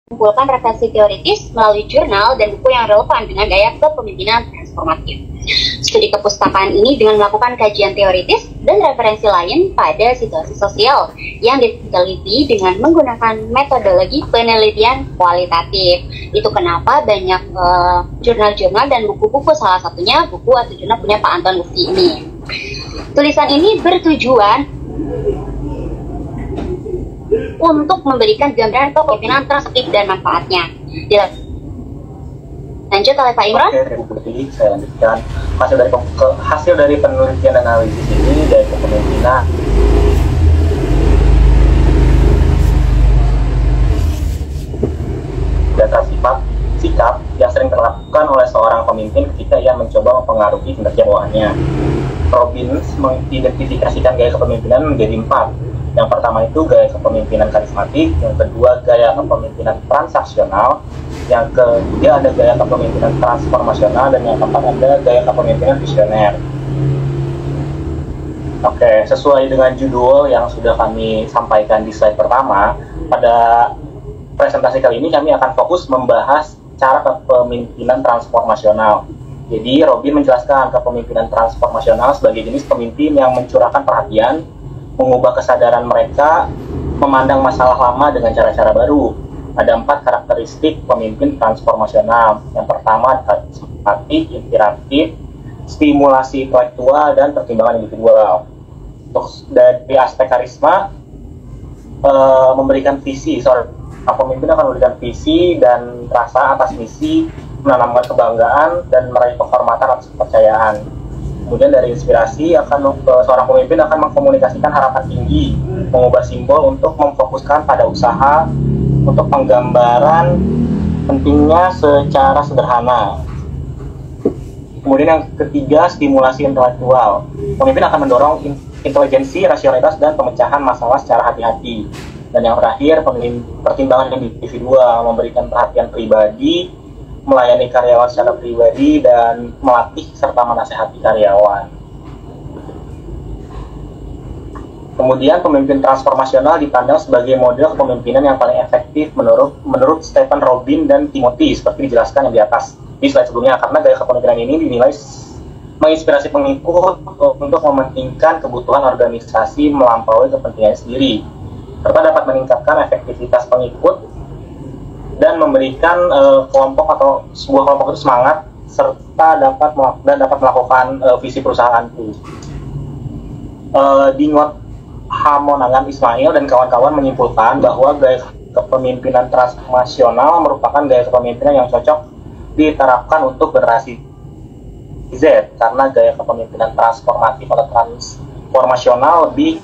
mengumpulkan referensi teoritis melalui jurnal dan buku yang relevan dengan gaya kepemimpinan transformatif. Studi kepustakaan ini dengan melakukan kajian teoritis dan referensi lain pada situasi sosial yang diteliti dengan menggunakan metodologi penelitian kualitatif. Itu kenapa banyak jurnal-jurnal dan buku-buku, salah satunya buku atau jurnal punya Pak Anton Mufti ini. Tulisan ini bertujuan untuk memberikan gambaran kepemimpinan transaktif dan manfaatnya. Lanjut oleh Pak Imran. Oke, terima kasih. Saya lanjutkan. Hasil dari penelitian dan analisis ini dari kepemimpinan data sikap yang sering dilakukan oleh seorang pemimpin ketika ia mencoba mempengaruhi kinerja bawahannya. Robbins mengidentifikasikan gaya kepemimpinan menjadi 4. Yang pertama itu gaya kepemimpinan karismatik, yang kedua gaya kepemimpinan transaksional, yang ketiga ada gaya kepemimpinan transformasional, dan yang keempat ada gaya kepemimpinan visioner. Oke, sesuai dengan judul yang sudah kami sampaikan di slide pertama, pada presentasi kali ini kami akan fokus membahas cara kepemimpinan transformasional. Jadi, Robin menjelaskan kepemimpinan transformasional sebagai jenis pemimpin yang mencurahkan perhatian, mengubah kesadaran mereka, memandang masalah lama dengan cara-cara baru. Ada 4 karakteristik pemimpin transformasional. Yang pertama, karismatik, inspiratif, stimulasi intelektual, dan pertimbangan individual. Terus dari aspek karisma, memberikan visi. Seorang pemimpin akan memberikan visi dan rasa atas misi, menanamkan kebanggaan, dan meraih penghormatan atas kepercayaan. Kemudian dari inspirasi, seorang pemimpin akan mengkomunikasikan harapan tinggi, mengubah simbol untuk memfokuskan pada usaha, untuk penggambaran pentingnya secara sederhana. Kemudian yang ketiga, stimulasi intelektual. Pemimpin akan mendorong intelijensi, rasionalitas, dan pemecahan masalah secara hati-hati. Dan yang terakhir, pertimbangan individual, memberikan perhatian pribadi, melayani karyawan secara pribadi, dan melatih serta menasehati karyawan. Kemudian pemimpin transformasional dipandang sebagai model kepemimpinan yang paling efektif menurut Stephen Robin dan Timothy, seperti dijelaskan yang di atas di slide sebelumnya, karena gaya kepemimpinan ini dinilai menginspirasi pengikut untuk mementingkan kebutuhan organisasi melampaui kepentingan sendiri, serta dapat meningkatkan efektivitas pengikut dan memberikan kelompok atau sebuah kelompok itu semangat, serta dapat melakukan visi perusahaan itu. Dingot Hamonangan Ismail dan kawan-kawan menyimpulkan bahwa gaya kepemimpinan transformasional merupakan gaya kepemimpinan yang cocok diterapkan untuk generasi Z, karena gaya kepemimpinan transformatif atau transformasional lebih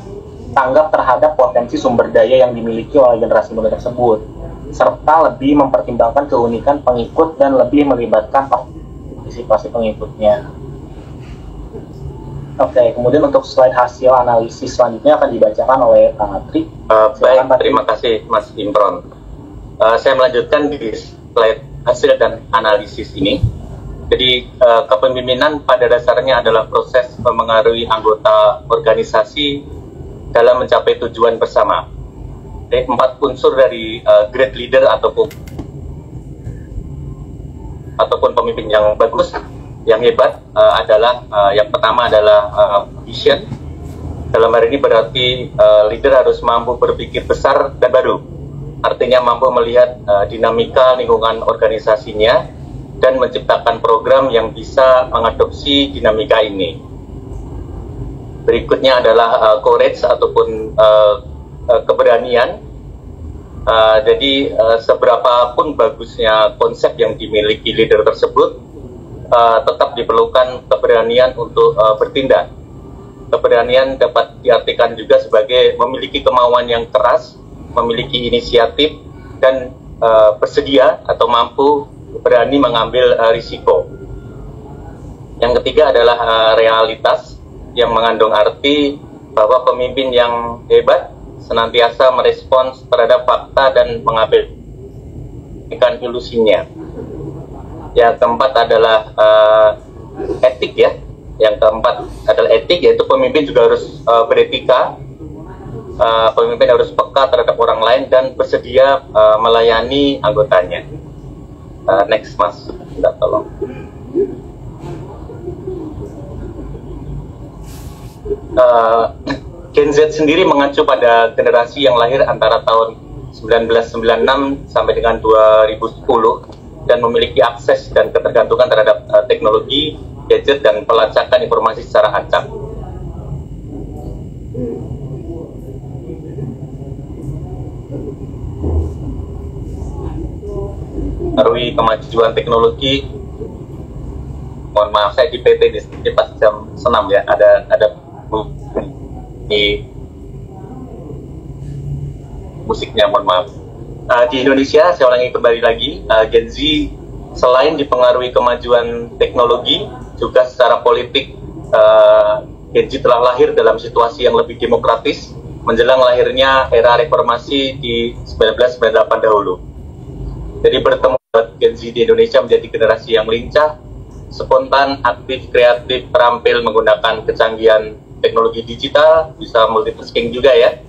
tanggap terhadap potensi sumber daya yang dimiliki oleh generasi muda tersebut, serta lebih mempertimbangkan keunikan pengikut dan lebih melibatkan partisipasi pengikutnya. Oke, kemudian untuk slide hasil analisis selanjutnya akan dibacakan oleh Kang Atri. Baik, terima kasih Mas Imron. Saya melanjutkan di slide hasil dan analisis ini. Jadi kepemimpinan pada dasarnya adalah proses memengaruhi anggota organisasi dalam mencapai tujuan bersama. 4 unsur dari great leader ataupun pemimpin yang bagus, yang hebat adalah yang pertama adalah vision. Dalam hal ini berarti leader harus mampu berpikir besar dan baru. Artinya mampu melihat dinamika lingkungan organisasinya dan menciptakan program yang bisa mengadopsi dinamika ini. Berikutnya adalah courage ataupun keberanian. Jadi seberapapun bagusnya konsep yang dimiliki leader tersebut, tetap diperlukan keberanian untuk bertindak. Keberanian dapat diartikan juga sebagai memiliki kemauan yang keras, memiliki inisiatif, dan bersedia atau mampu berani mengambil risiko. Yang ketiga adalah realitas, yang mengandung arti bahwa pemimpin yang hebat senantiasa merespons terhadap fakta dan mengabaikan ilusinya. Yang keempat adalah etik ya. Yang keempat adalah etik, yaitu pemimpin juga harus beretika, pemimpin harus peka terhadap orang lain dan bersedia melayani anggotanya. Next Mas, minta tolong. Gen Z sendiri mengacu pada generasi yang lahir antara tahun 1996 sampai dengan 2010 dan memiliki akses dan ketergantungan terhadap teknologi, gadget, dan pelacakan informasi secara acak. Mengaruhi kemajuan teknologi. Mohon maaf, saya di PT di pas jam senam ya, ada di musiknya, mohon maaf. Di Indonesia, saya ulangi kembali lagi, Gen Z selain dipengaruhi kemajuan teknologi, juga secara politik, Gen Z telah lahir dalam situasi yang lebih demokratis menjelang lahirnya era reformasi di 1998 dahulu. Jadi bertemu Gen Z di Indonesia menjadi generasi yang lincah, spontan, aktif, kreatif, terampil menggunakan kecanggihan teknologi digital, bisa multitasking juga ya,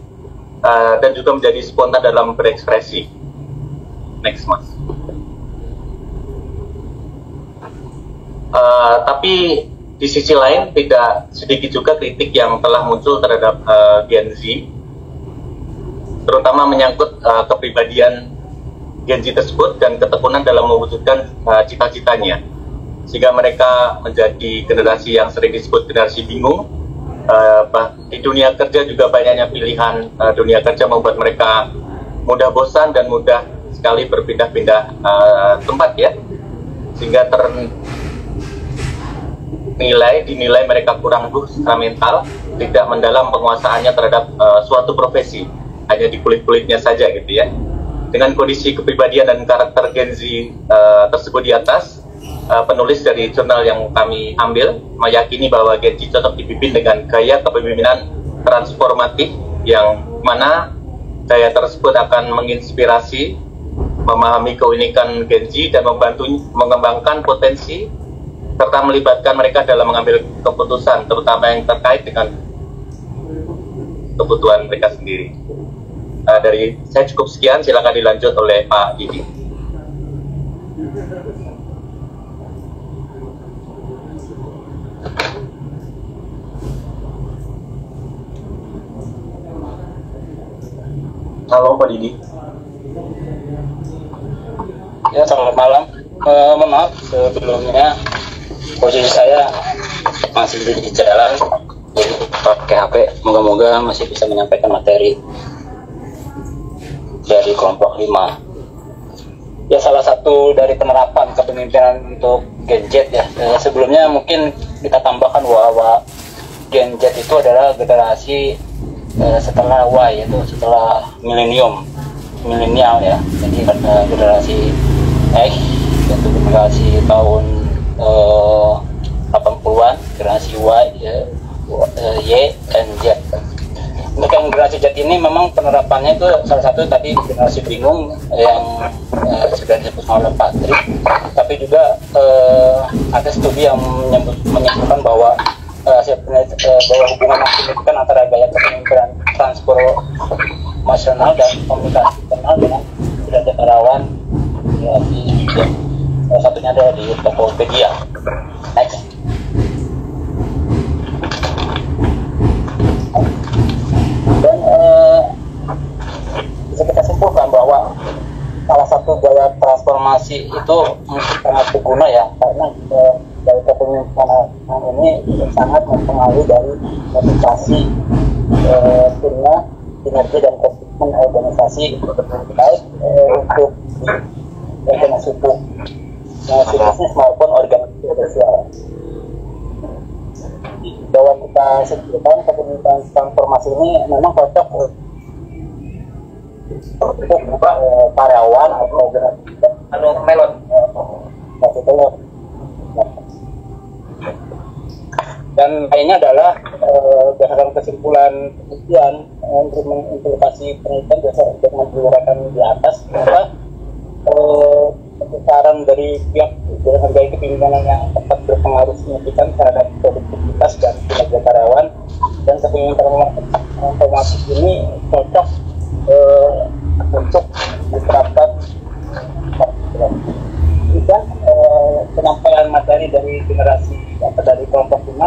dan juga menjadi spontan dalam berekspresi. Next Mas. Tapi di sisi lain tidak sedikit juga kritik yang telah muncul terhadap Gen Z, terutama menyangkut kepribadian Gen Z tersebut dan ketekunan dalam mewujudkan cita-citanya, sehingga mereka menjadi generasi yang sering disebut generasi bingung. Di dunia kerja juga banyaknya pilihan dunia kerja membuat mereka mudah bosan dan mudah sekali berpindah-pindah tempat ya, sehingga dinilai mereka kurang luhur secara mental, tidak mendalam penguasaannya terhadap suatu profesi, hanya di kulit-kulitnya saja gitu ya. Dengan kondisi kepribadian dan karakter Gen Z tersebut di atas, penulis dari jurnal yang kami ambil meyakini bahwa Gen Z cocok dipimpin dengan gaya kepemimpinan transformatif, yang mana gaya tersebut akan menginspirasi, memahami keunikan Gen Z dan membantu mengembangkan potensi serta melibatkan mereka dalam mengambil keputusan, terutama yang terkait dengan kebutuhan mereka sendiri. Dari saya cukup sekian, silakan dilanjut oleh Pak Didi. Halo Pak Didi. Ya, selamat malam. Mohon maaf sebelumnya, posisi saya masih di jalan, jadi pakai HP. Moga-moga masih bisa menyampaikan materi dari kelompok 5. Ya, salah satu dari penerapan kepemimpinan untuk Gen Z ya. Sebelumnya mungkin kita tambahkan bahwa Gen Z itu adalah generasi setelah Y, yaitu setelah milenial ya. Jadi ada generasi X, yaitu generasi tahun 80-an, generasi Y, Y dan Z. Untuk yang generasi Z ini memang penerapannya itu salah satu tadi generasi bingung yang sudah disebut oleh Pak Tri, tapi juga ada studi yang menyebutkan bahwa hubungan yang signifikan antara gaya kepemimpinan transformasional dan komunikasi internal dengan derajat rawan generasi Z. Salah satunya ada di Tokopedia. Next. Dan bisa kita simpulkan bahwa salah satu gaya transformasi itu sangat berguna ya, karena gaya kepemimpinan ini sangat mempengaruhi dari motivasi, kinerja dan komitmen organisasi, baik untuk organisasi bisnis maupun organisasi sosial. Bahwa kita sebutkan kepemimpinan transformasi ini memang cocok untuk karyawan atau melon maksudnya. Dan lainnya adalah berdasarkan kesimpulan penelitian implementasi penelitian dengan diuraikan di atas, maka saran dari pihak dengan gaya kepemimpinan yang tepat berpengaruh signifikan terhadap produktivitas dan kinerja karyawan dan kepemimpinan informasi ini cocok untuk diterapkan. Dan penyampaian materi dari generasi dari kelompok 5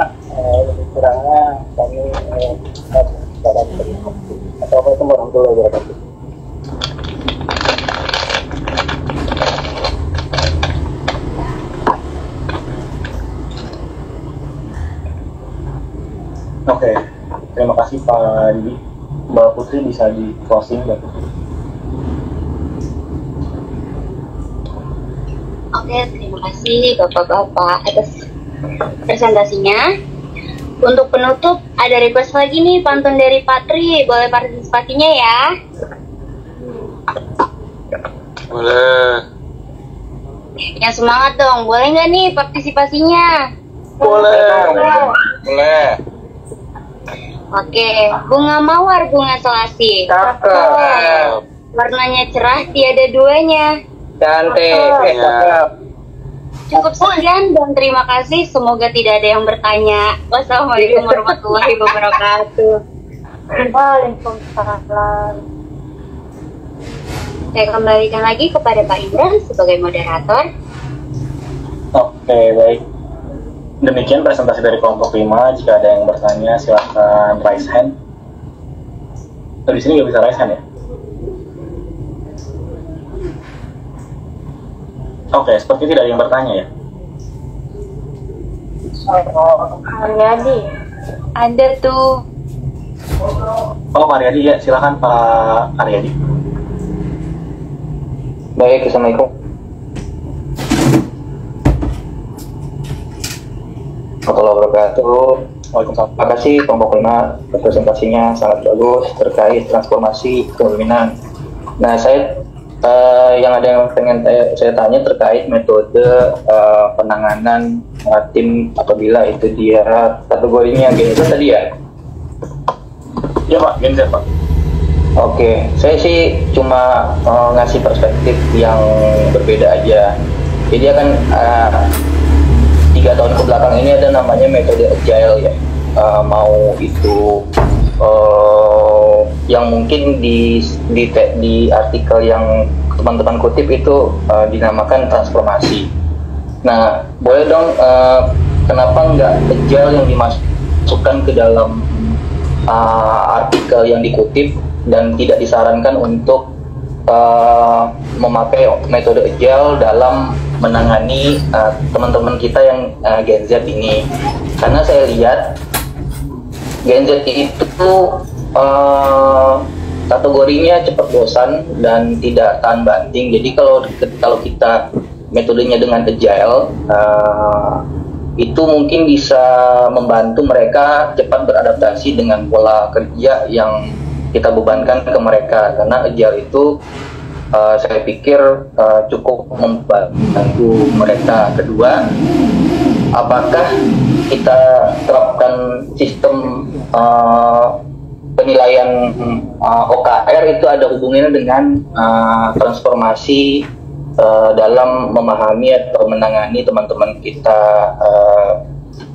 lebih kurangnya kami dalam bentuk. Assalamualaikum warahmatullahi wabarakatuh. Oke, terima kasih Pak Didi. Mbak Putri bisa di closing Mbak Putri. Oke, terima kasih Bapak-Bapak atas presentasinya. Untuk penutup, ada request lagi nih pantun dari Patri. Boleh partisipasinya ya? Boleh. Yang semangat dong, boleh nggak nih partisipasinya? Boleh. Oke, bunga mawar, bunga selasih. Cakep. Warnanya cerah, tiada duanya. Cantik. Cukup sekian dan terima kasih. Semoga tidak ada yang bertanya. Wassalamualaikum warahmatullahi wabarakatuh. Waalaikumsalam. Saya kembalikan lagi kepada Pak Imran sebagai moderator. Oke, baik. Demikian presentasi dari kelompok 5. Jika ada yang bertanya, silahkan raise hand. Di sini nggak bisa raise hand ya? Oke, seperti tidak ada yang bertanya ya? Haryadi. Ada tuh. Oh, Pak Aryadi ya, silahkan Pak Aryadi. Baik, assalamualaikum. Warahmatullahi wabarakatuh. Waalaikumsalam. Terima kasih kelompok 5, presentasinya sangat bagus terkait transformasi kepemimpinan. Nah, yang ada yang pengen saya tanya terkait metode penanganan tim apabila itu dia kategorinya Gen Z tadi ya? Ya Pak, Gen Z Pak. Oke, saya sih cuma ngasih perspektif yang berbeda aja. Jadi kan 3 tahun ke belakang ini ada namanya metode agile ya. Mau itu yang mungkin di artikel yang teman-teman kutip itu dinamakan transformasi. Nah, boleh dong kenapa nggak agile yang dimasukkan ke dalam artikel yang dikutip dan tidak disarankan untuk memakai metode agile dalam menangani teman-teman kita yang Gen Z ini? Karena saya lihat Gen Z itu kategorinya cepat bosan dan tidak tahan banting. Jadi kalau kita metodenya dengan agile, itu mungkin bisa membantu mereka cepat beradaptasi dengan pola kerja yang kita bebankan ke mereka. Karena agile itu saya pikir cukup membantu mereka. Kedua, apakah kita terapkan sistem penilaian OKR itu ada hubungannya dengan transformasi dalam memahami atau menangani teman-teman kita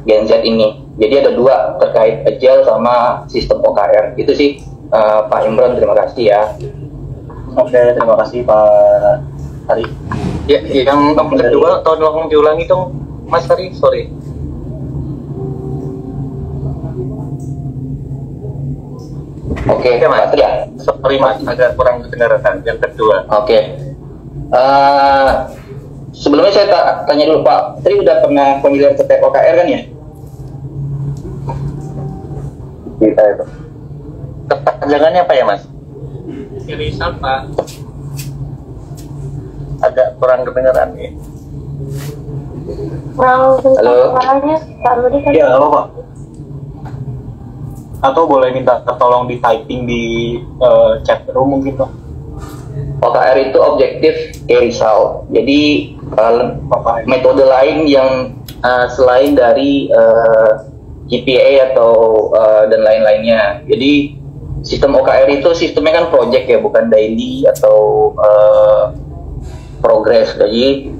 Gen Z ini? Jadi ada 2 terkait agile sama sistem OKR. Itu sih Pak Imran, terima kasih ya. Oke, terima kasih Pak Hari. Ya, yang kedua tolong diulangi dong Mas Hari, sorry. Oke, Mas. ya. Sorry Mas, agak kurang kedengaran yang kedua. Oke. Sebelumnya saya tanya dulu Pak, tadi udah pernah familiar terkait OKR kan ya? Kita itu. Kepanjangannya apa ya Mas? Irisan Pak. Agak kurang kedengaran ya. Kurang Halo. suaranya Pak Rudi kan? Ya, halo Pak. Atau boleh minta tolong di typing di chat room mungkin Pak? OKR itu objektif key result. Jadi metode lain yang selain dari GPA atau dan lain-lainnya. Jadi sistem OKR itu sistemnya kan project ya, bukan daily atau progress. Jadi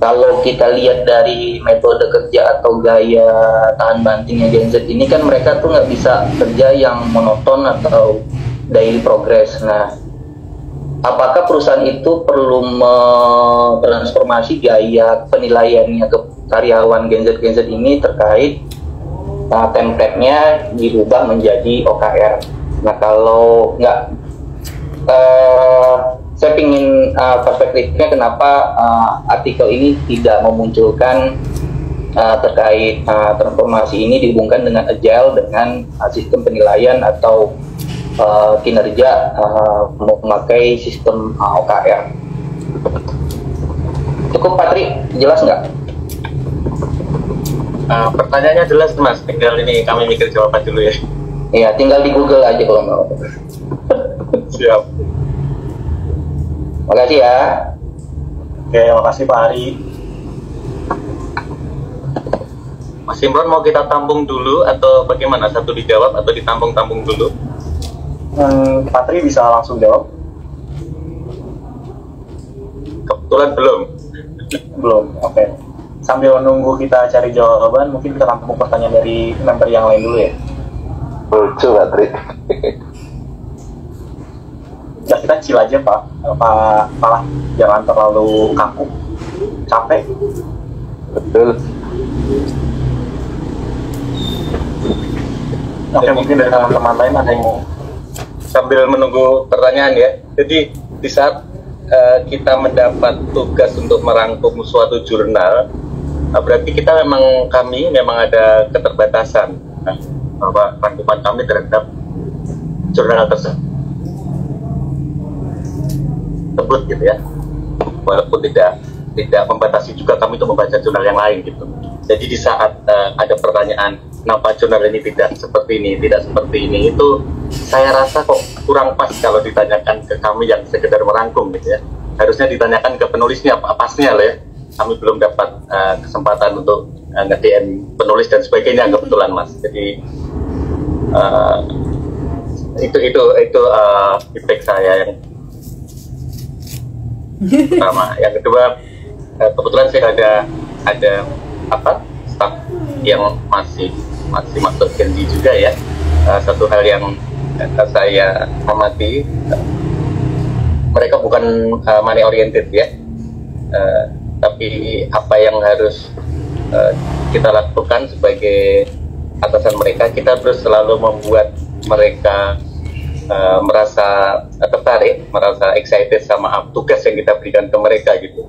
kalau kita lihat dari metode kerja atau gaya tahan bantingnya Gen Z ini kan mereka tuh nggak bisa kerja yang monoton atau daily progress. Nah, apakah perusahaan itu perlu transformasi gaya penilaiannya ke karyawan Gen Z ini terkait template-nya dirubah menjadi OKR? Nah, kalau nggak, saya ingin perspektifnya kenapa artikel ini tidak memunculkan terkait transformasi ini dihubungkan dengan agile, dengan sistem penilaian atau kinerja memakai sistem OKR. Cukup Patri, jelas nggak? Pertanyaannya jelas Mas, tinggal ini kami mikir jawaban dulu ya. Iya, tinggal di Google aja kalau mau. Siap. Makasih ya. Oke, makasih Pak Ari. Mas Imron mau kita tampung dulu atau bagaimana? Satu dijawab atau ditampung-tampung dulu? Patri bisa langsung jawab? Kebetulan belum. Belum, oke. Sambil menunggu kita cari jawaban, mungkin kita tampung pertanyaan dari member yang lain dulu ya. Lucu Patri. Ya kita chill aja Pak. Pak, jangan terlalu kaku, capek. Betul. Oke, mungkin dari teman-teman lain ada yang mau. Sambil menunggu pertanyaan ya. Jadi di saat kita mendapat tugas untuk merangkum suatu jurnal, berarti kami memang ada keterbatasan bahwa rangkuman kami terhadap jurnal tersebut gitu ya. Walaupun tidak membatasi juga kami untuk membaca jurnal yang lain gitu. Jadi di saat ada pertanyaan, kenapa jurnal ini tidak seperti ini, itu saya rasa kok kurang pas kalau ditanyakan ke kami yang sekedar merangkum gitu ya. Harusnya ditanyakan ke penulisnya, pasnya lah ya. Kami belum dapat kesempatan untuk nge-DM penulis dan sebagainya kebetulan Mas. Jadi itu feedback saya yang pertama. Yang kedua, kebetulan saya ada staff yang masih masuk Gen Z juga ya. Satu hal yang saya amati, mereka bukan money oriented ya, tapi apa yang harus kita lakukan sebagai atasan mereka, kita terus selalu membuat mereka merasa tertarik, merasa excited sama tugas yang kita berikan ke mereka gitu.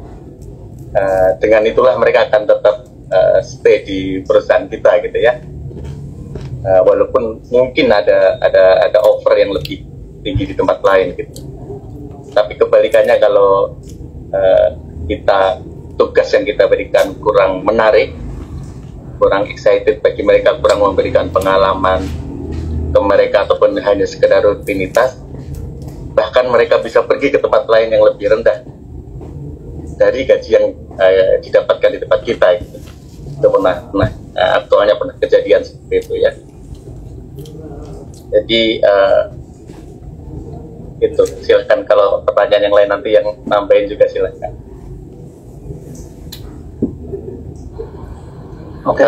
Dengan itulah mereka akan tetap stay di perusahaan kita gitu ya. Walaupun mungkin ada offer yang lebih tinggi di tempat lain gitu. Tapi kebalikannya kalau tugas yang kita berikan kurang menarik, kurang excited bagi mereka, kurang memberikan pengalaman ke mereka ataupun hanya sekedar rutinitas, bahkan mereka bisa pergi ke tempat lain yang lebih rendah dari gaji yang didapatkan di tempat kita gitu. Itu aktualnya pernah kejadian seperti itu ya. Jadi itu silakan, kalau pertanyaan yang lain nanti yang nambahin juga silakan. Oke,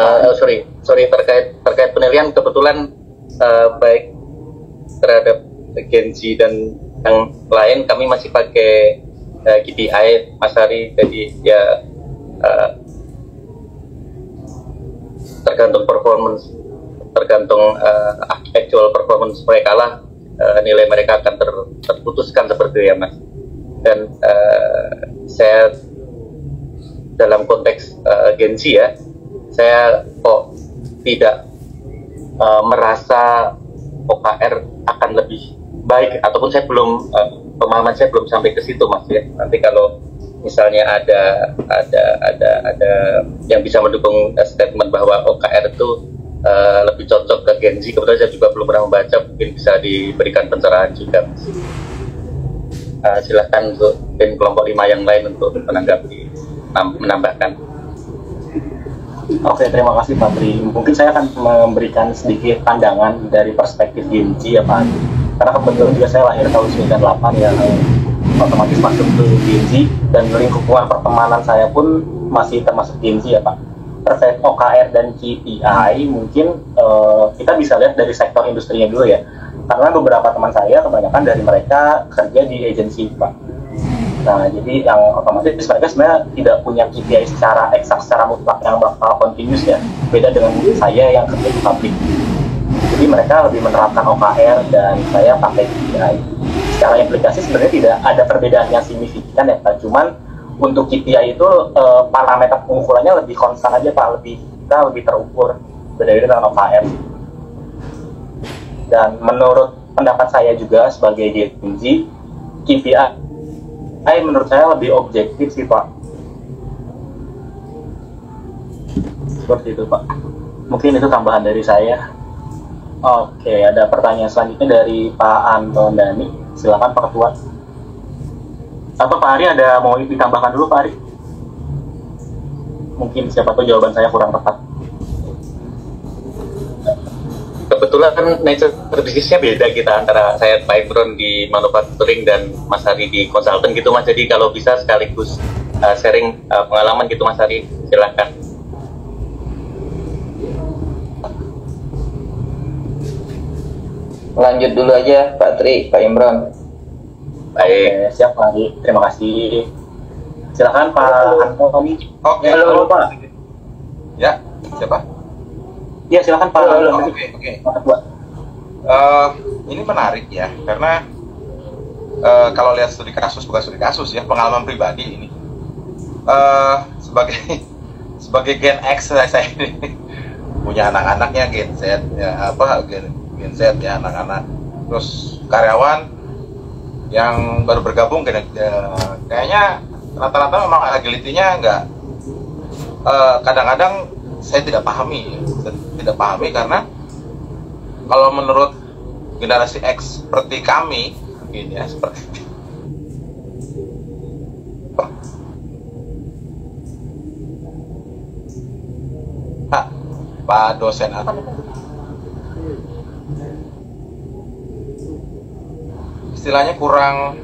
sorry terkait penilaian, kebetulan baik terhadap Gen Z dan yang lain kami masih pakai KPI Mas Ari, jadi ya tergantung performance, tergantung actual performance mereka lah, nilai mereka akan terputuskan seperti itu ya Mas. Dan saya dalam konteks Gen Z ya, saya kok tidak merasa OKR akan lebih baik, ataupun saya belum pemahaman saya belum sampai ke situ Mas ya. Nanti kalau misalnya ada yang bisa mendukung statement bahwa OKR itu lebih cocok ke Gen Z, kebetulan saya juga belum pernah membaca, mungkin bisa diberikan pencerahan juga Mas. Silahkan untuk tim kelompok 5 yang lain untuk menanggapi, menambahkan. Oke, terima kasih Pak Tri. Mungkin saya akan memberikan sedikit pandangan dari perspektif Gen Z ya Pak. Karena kebetulan juga saya lahir tahun 98 ya, otomatis masuk ke Gen Z, dan lingkungan pertemanan saya pun masih termasuk Gen Z ya Pak. Terkait OKR dan KPI mungkin kita bisa lihat dari sektor industrinya dulu ya. Karena beberapa teman saya kebanyakan dari mereka kerja di agensi Pak. Nah jadi yang otomatis mereka sebenarnya tidak punya KPI secara eksak, secara mutlak yang bakal continuous ya. Beda dengan saya yang kerja di pabrik. Jadi mereka lebih menerapkan OKR dan saya pakai KPI. Secara implikasi sebenarnya tidak ada perbedaan yang signifikan ya Pak. Cuman untuk KPI itu parameter pengukurannya lebih konstan aja Pak, kita lebih terukur berbeda dengan OKR. Dan menurut pendapat saya juga sebagai Gen Z, KPI menurut saya lebih objektif sih Pak. Seperti itu Pak. Mungkin itu tambahan dari saya. Oke, ada pertanyaan selanjutnya dari Pak Anton Dhani. Silakan Pak Ketua. Atau Pak Ari ada mau ditambahkan dulu Pak Ari? Mungkin siapa tahu jawaban saya kurang tepat. Kebetulan nature bisnisnya beda kita antara saya Pak Imron di manufacturing dan Mas Ari di konsultan gitu Mas. Jadi kalau bisa sekaligus sharing pengalaman gitu Mas Ari, silakan. Lanjut dulu aja Pak Tri, Pak Imron. Baik, siap Pak Ari. Terima kasih. Silakan Pak Antoni. Oke. Halo Pak. Ya, siapa? Ya silakan Pak. Oke. Ini menarik ya, karena kalau lihat studi kasus, bukan studi kasus ya, pengalaman pribadi ini. Sebagai Gen X saya ini punya anak-anaknya Gen Z ya, Gen Z ya, anak-anak, terus karyawan yang baru bergabung kayaknya rata-rata memang agility-nya nggak, kadang-kadang saya tidak pahami karena kalau menurut generasi X seperti kami mungkin ya, seperti Pak dosen apa istilahnya kurang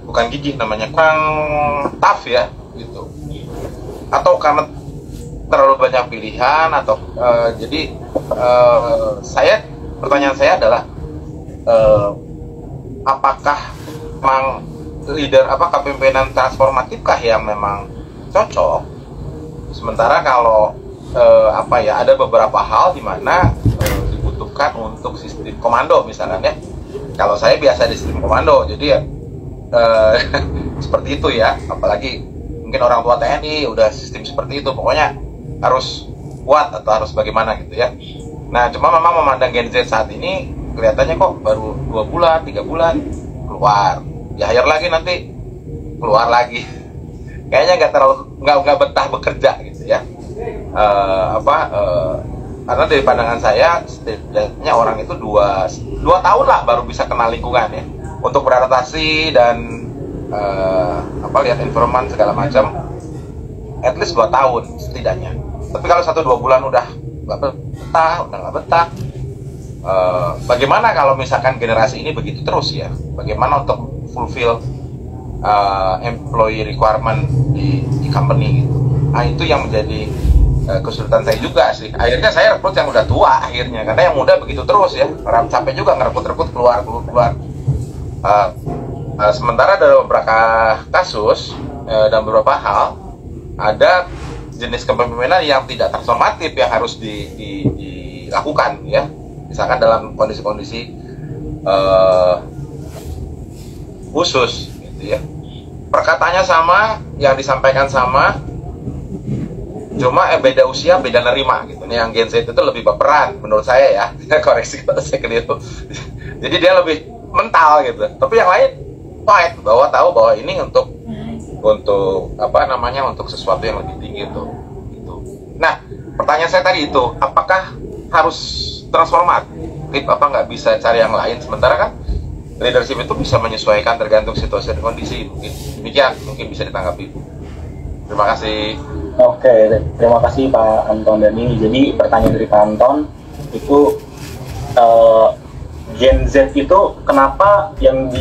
bukan gigih namanya, kurang tough ya gitu, atau karena terlalu banyak pilihan atau jadi pertanyaan saya adalah apakah memang leader kepemimpinan transformatifkah yang memang cocok, sementara kalau ada beberapa hal di mana dibutuhkan untuk sistem komando misalkan ya. Kalau saya biasa di sistem komando, jadi ya seperti itu ya, apalagi mungkin orang tua TNI udah sistem seperti itu, pokoknya harus kuat atau harus bagaimana gitu ya. Nah cuma memang memandang Gen Z saat ini kelihatannya kok baru 2 bulan, 3 bulan keluar, di hire lagi nanti keluar lagi, kayaknya nggak betah bekerja gitu ya. Karena dari pandangan saya setidaknya orang itu 2 tahun lah baru bisa kenal lingkungan ya, untuk beradaptasi dan lihat environment segala macam, at least 2 tahun setidaknya. Tapi kalau 1-2 bulan udah nggak betah, bagaimana kalau misalkan generasi ini begitu terus ya? Bagaimana untuk fulfill employee requirement di company gitu? Nah itu yang menjadi kesulitan saya juga sih. Akhirnya saya rekrut yang udah tua akhirnya, karena yang muda begitu terus ya, sampai juga ngerekrut keluar. Sementara dalam beberapa kasus dan beberapa hal ada jenis kepemimpinan yang tidak transformatif yang harus dilakukan ya, misalkan dalam kondisi-kondisi khusus gitu ya. Perkataannya sama, yang disampaikan sama, cuma beda usia, beda nerima gitu. Yang Gen Z itu lebih baperan menurut saya ya. Koreksi kalau saya keliru. Jadi dia lebih mental gitu. Tapi yang lain fight, tahu bahwa ini untuk untuk sesuatu yang lebih tinggi itu. Gitu. Nah, pertanyaan saya tadi itu, apakah harus transformatif? Apa nggak bisa cari yang lain? Sementara kan leadership itu bisa menyesuaikan tergantung situasi dan kondisi. Demikian mungkin bisa ditanggapi. Terima kasih. Oke, terima kasih Pak Anton Dhani. Jadi pertanyaan dari Pak Anton itu Gen Z itu kenapa yang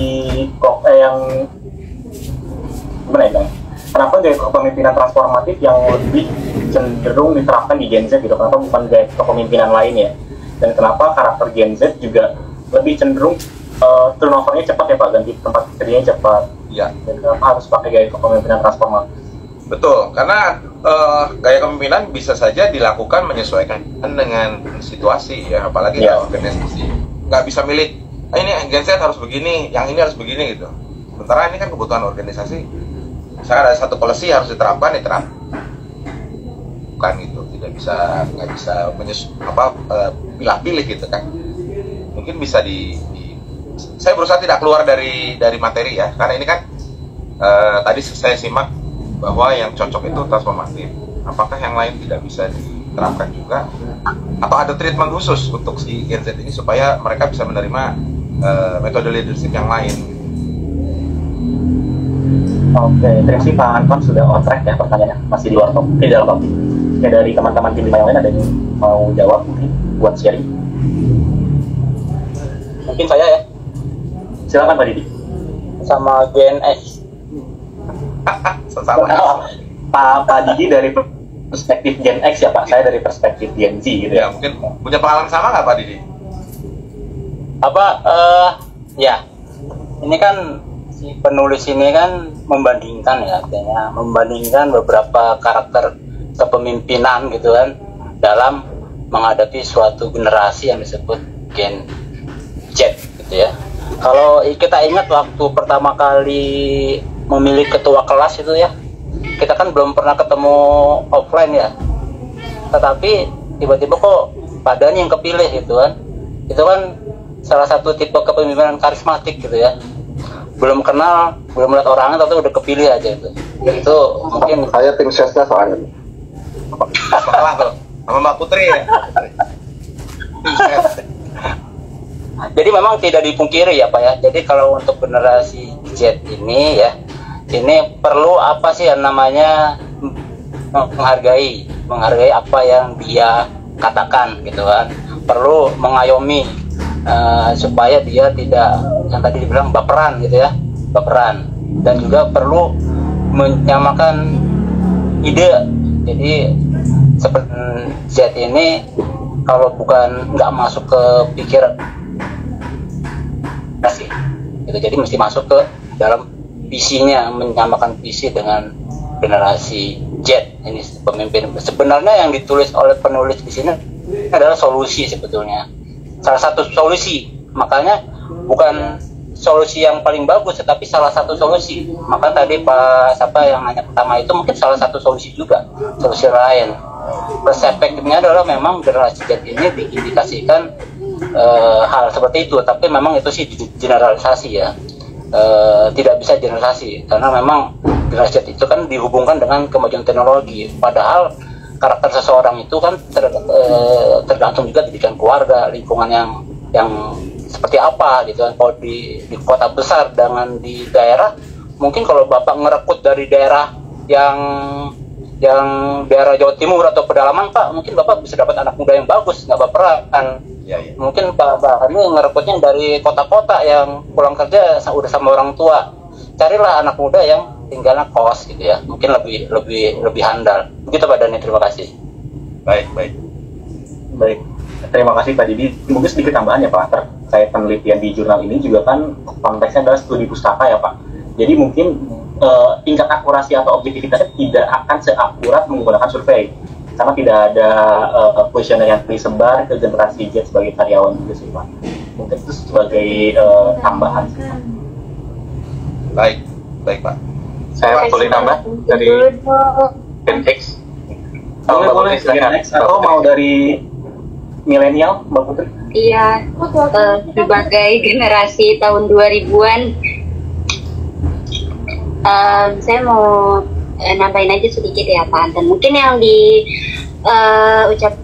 kenapa gaya kepemimpinan transformatif yang lebih cenderung diterapkan di Gen Z gitu, kenapa bukan gaya kepemimpinan lain ya, dan kenapa karakter Gen Z juga lebih cenderung turnovernya cepat ya Pak, ganti tempat kerjanya cepat Ya. dan kenapa harus pakai gaya kepemimpinan transformatif? Betul, karena gaya kepemimpinan bisa saja dilakukan menyesuaikan dengan situasi ya, apalagi kalau organisasi nggak bisa milih, ini Gen Z harus begini, yang ini harus begini gitu. Sementara ini kan kebutuhan organisasi, misalnya ada satu policy harus diterapkan bukan gitu, nggak bisa pilih-pilih gitu kan. Mungkin bisa saya berusaha tidak keluar dari materi ya, karena ini kan tadi saya simak bahwa yang cocok itu transformatif. Apakah yang lain tidak bisa diterapkan juga? Atau ada treatment khusus untuk si Gen Z ini supaya mereka bisa menerima metode leadership yang lain? Oke, terima kasih Pak Anton sudah on track ya pertanyaannya, masih di luar topik, di dalam topik. Oke, dari teman-teman tim yang lain ada yang mau jawab mungkin buat sharing? Mungkin saya ya, Silakan Pak Didi. sama Gen X. Sama. Pak Didi dari perspektif Gen X ya Pak, saya dari perspektif Gen Z gitu Ya, ya. mungkin punya pengalaman sama nggak Pak Didi? Ya, ini kan si penulis ini kan membandingkan ya, artinya membandingkan beberapa karakter kepemimpinan gitu kan dalam menghadapi suatu generasi yang disebut Gen Z gitu ya. Kalau kita ingat waktu pertama kali memilih ketua kelas itu ya, kita kan belum pernah ketemu offline ya, tetapi tiba-tiba kok padanya yang kepilih gitu kan. Itu kan salah satu tipe kepemimpinan karismatik gitu ya, belum kenal, belum lihat orangnya tapi udah kepilih aja itu mungkin. Saya tim sesnya soalnya. Salah tuh sama Mbak Putri ya. Jadi memang tidak dipungkiri ya Pak ya, jadi kalau untuk generasi Z ini ya, ini perlu apa sih yang namanya menghargai apa yang dia katakan gitu kan, perlu mengayomi supaya dia tidak, yang tadi dibilang baperan gitu ya, baperan, dan juga perlu menyamakan ide. Jadi seperti Z ini kalau bukan nggak masuk ke pikiran sih gitu, jadi mesti masuk ke dalam visinya, menyamakan visi dengan generasi Z ini pemimpin. Sebenarnya yang ditulis oleh penulis di sini adalah solusi sebetulnya, salah satu solusi, makanya bukan solusi yang paling bagus tetapi salah satu solusi. Maka tadi Pak siapa yang nanya pertama itu mungkin salah satu solusi juga, solusi lain. Perspektifnya adalah memang generasi Z ini diindikasikan hal seperti itu, tapi memang itu sih generalisasi ya, tidak bisa generalisasi karena memang generasi Z itu kan dihubungkan dengan kemajuan teknologi, padahal karakter seseorang itu kan tergantung juga didikan keluarga, lingkungan yang seperti apa gitu kan. Kalau di kota besar dengan di daerah, mungkin kalau Bapak ngerekrut dari daerah yang daerah Jawa Timur atau pedalaman Pak, mungkin Bapak bisa dapat anak muda yang bagus, nggak baperan. Ya. Mungkin Pak ini ngerekrutnya dari kota-kota yang pulang kerja udah sama orang tua, carilah anak muda yang tinggalnya kos gitu ya, mungkin lebih handal. Begitu Pak Dani, terima kasih. Baik. Terima kasih Pak Didi. Mungkin sedikit tambahan ya Pak, terkait penelitian di jurnal ini juga kan konteksnya adalah studi pustaka ya Pak. Jadi mungkin tingkat akurasi atau objektivitasnya tidak akan seakurat menggunakan survei, karena tidak ada kuesioner yang disebar ke generasi Z sebagai karyawan juga sih Pak. Mungkin itu sebagai tambahan sih Pak. Baik Pak. Saya boleh tambah dari Gen X. Boleh Gen X atau mau dari milenial Mbak Putri? Iya, sebagai generasi tahun 2000-an, saya mau nambahin aja sedikit ya Pak Anton. Mungkin yang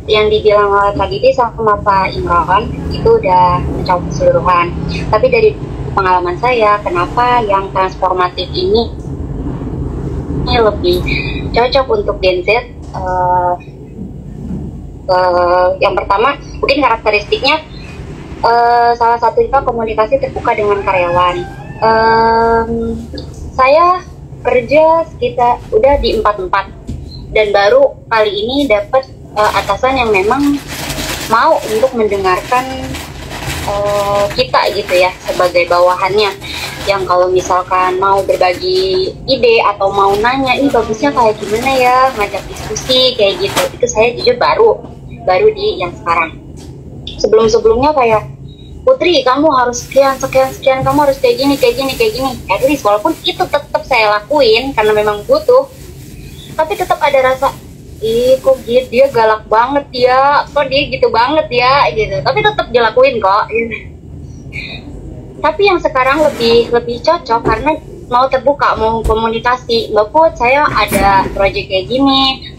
yang dibilang oleh Pak Didi sama Pak Imran itu udah mencakup keseluruhan. Tapi dari pengalaman saya, kenapa yang transformatif ini lebih cocok untuk Gen Z? Yang pertama, mungkin karakteristiknya salah satunya komunikasi terbuka dengan karyawan. Saya kerja sekitar udah di 4-4, dan baru kali ini dapat atasan yang memang mau untuk mendengarkan kita gitu ya sebagai bawahannya, yang kalau misalkan mau berbagi ide atau mau nanya ini bagusnya kayak gimana ya, ngajak diskusi kayak gitu. Itu saya jujur baru di yang sekarang. Sebelumnya kayak, Putri kamu harus sekian, kamu harus kayak gini. At least walaupun itu tetap saya lakuin karena memang butuh, tapi tetap ada rasa, kok dia galak banget ya, kok dia gitu banget ya gitu. Tapi tetap dilakuin kok gitu. Tapi yang sekarang lebih cocok karena mau terbuka, mau komunikasi. Mbak Put, saya ada project kayak gini,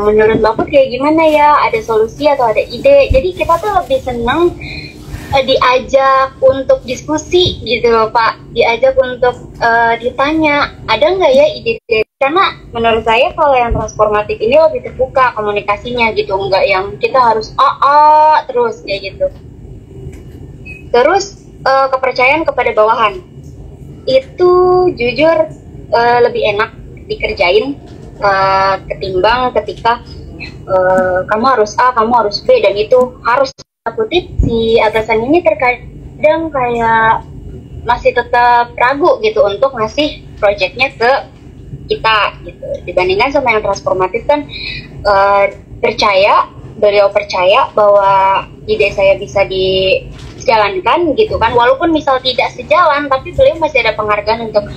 menurut Mbak Put kayak gimana ya, ada solusi atau ada ide. Jadi kita tuh lebih seneng diajak untuk diskusi gitu loh Pak, diajak untuk ditanya ada nggak ya ide-ide, karena menurut saya kalau yang transformatif ini lebih terbuka komunikasinya gitu, nggak yang kita harus terus kayak gitu. Terus kepercayaan kepada bawahan itu jujur lebih enak dikerjain ketimbang ketika kamu harus A, kamu harus B, dan itu harus kutip si atasan ini terkadang kayak masih tetap ragu gitu untuk ngasih proyeknya ke kita gitu, dibandingkan sama yang transformatif kan beliau percaya bahwa ide saya bisa dijalankan gitu kan, walaupun misal tidak sejalan tapi beliau masih ada penghargaan untuk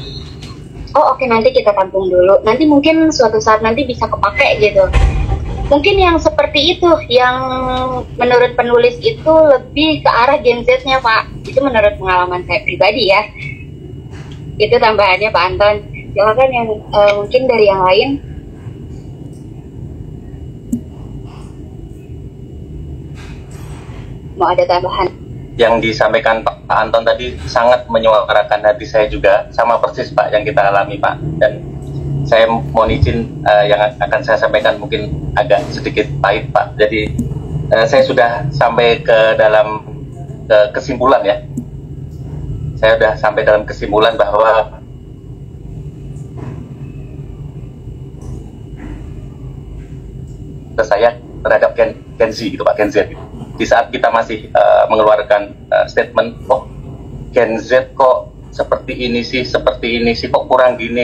oke, nanti kita tampung dulu, nanti mungkin suatu saat nanti bisa kepake gitu. Mungkin yang seperti itu yang menurut penulis itu lebih ke arah Gen Z-nya Pak. Itu menurut pengalaman saya pribadi ya. Itu tambahannya Pak Anton. Silakan yang mungkin dari yang lain. Mau ada tambahan? Yang disampaikan Pak Anton tadi sangat menyuarakan hati saya juga, sama persis Pak yang kita alami Pak. Dan saya mohon izin yang akan saya sampaikan mungkin agak sedikit pahit Pak. Jadi saya sudah sampai ke dalam kesimpulan ya. Saya sudah sampai dalam kesimpulan bahwa saya terhadap Gen Z gitu Pak, Gen Z. Di saat kita masih mengeluarkan statement, Gen Z kok seperti ini sih, kok kurang gini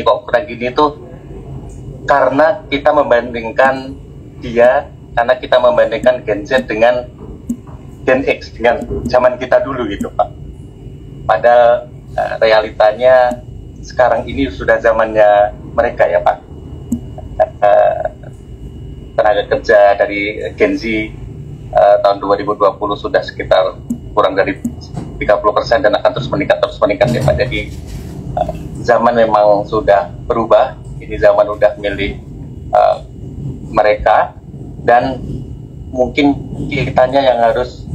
itu karena kita membandingkan Gen Z dengan Gen X, dengan zaman kita dulu gitu Pak. Padahal realitanya sekarang ini sudah zamannya mereka ya Pak. Tenaga kerja dari Gen Z tahun 2020 sudah sekitar kurang dari 30% dan akan terus meningkat ya Pak. Jadi zaman memang sudah berubah. Ini zaman udah milik mereka, dan mungkin kitanya yang harus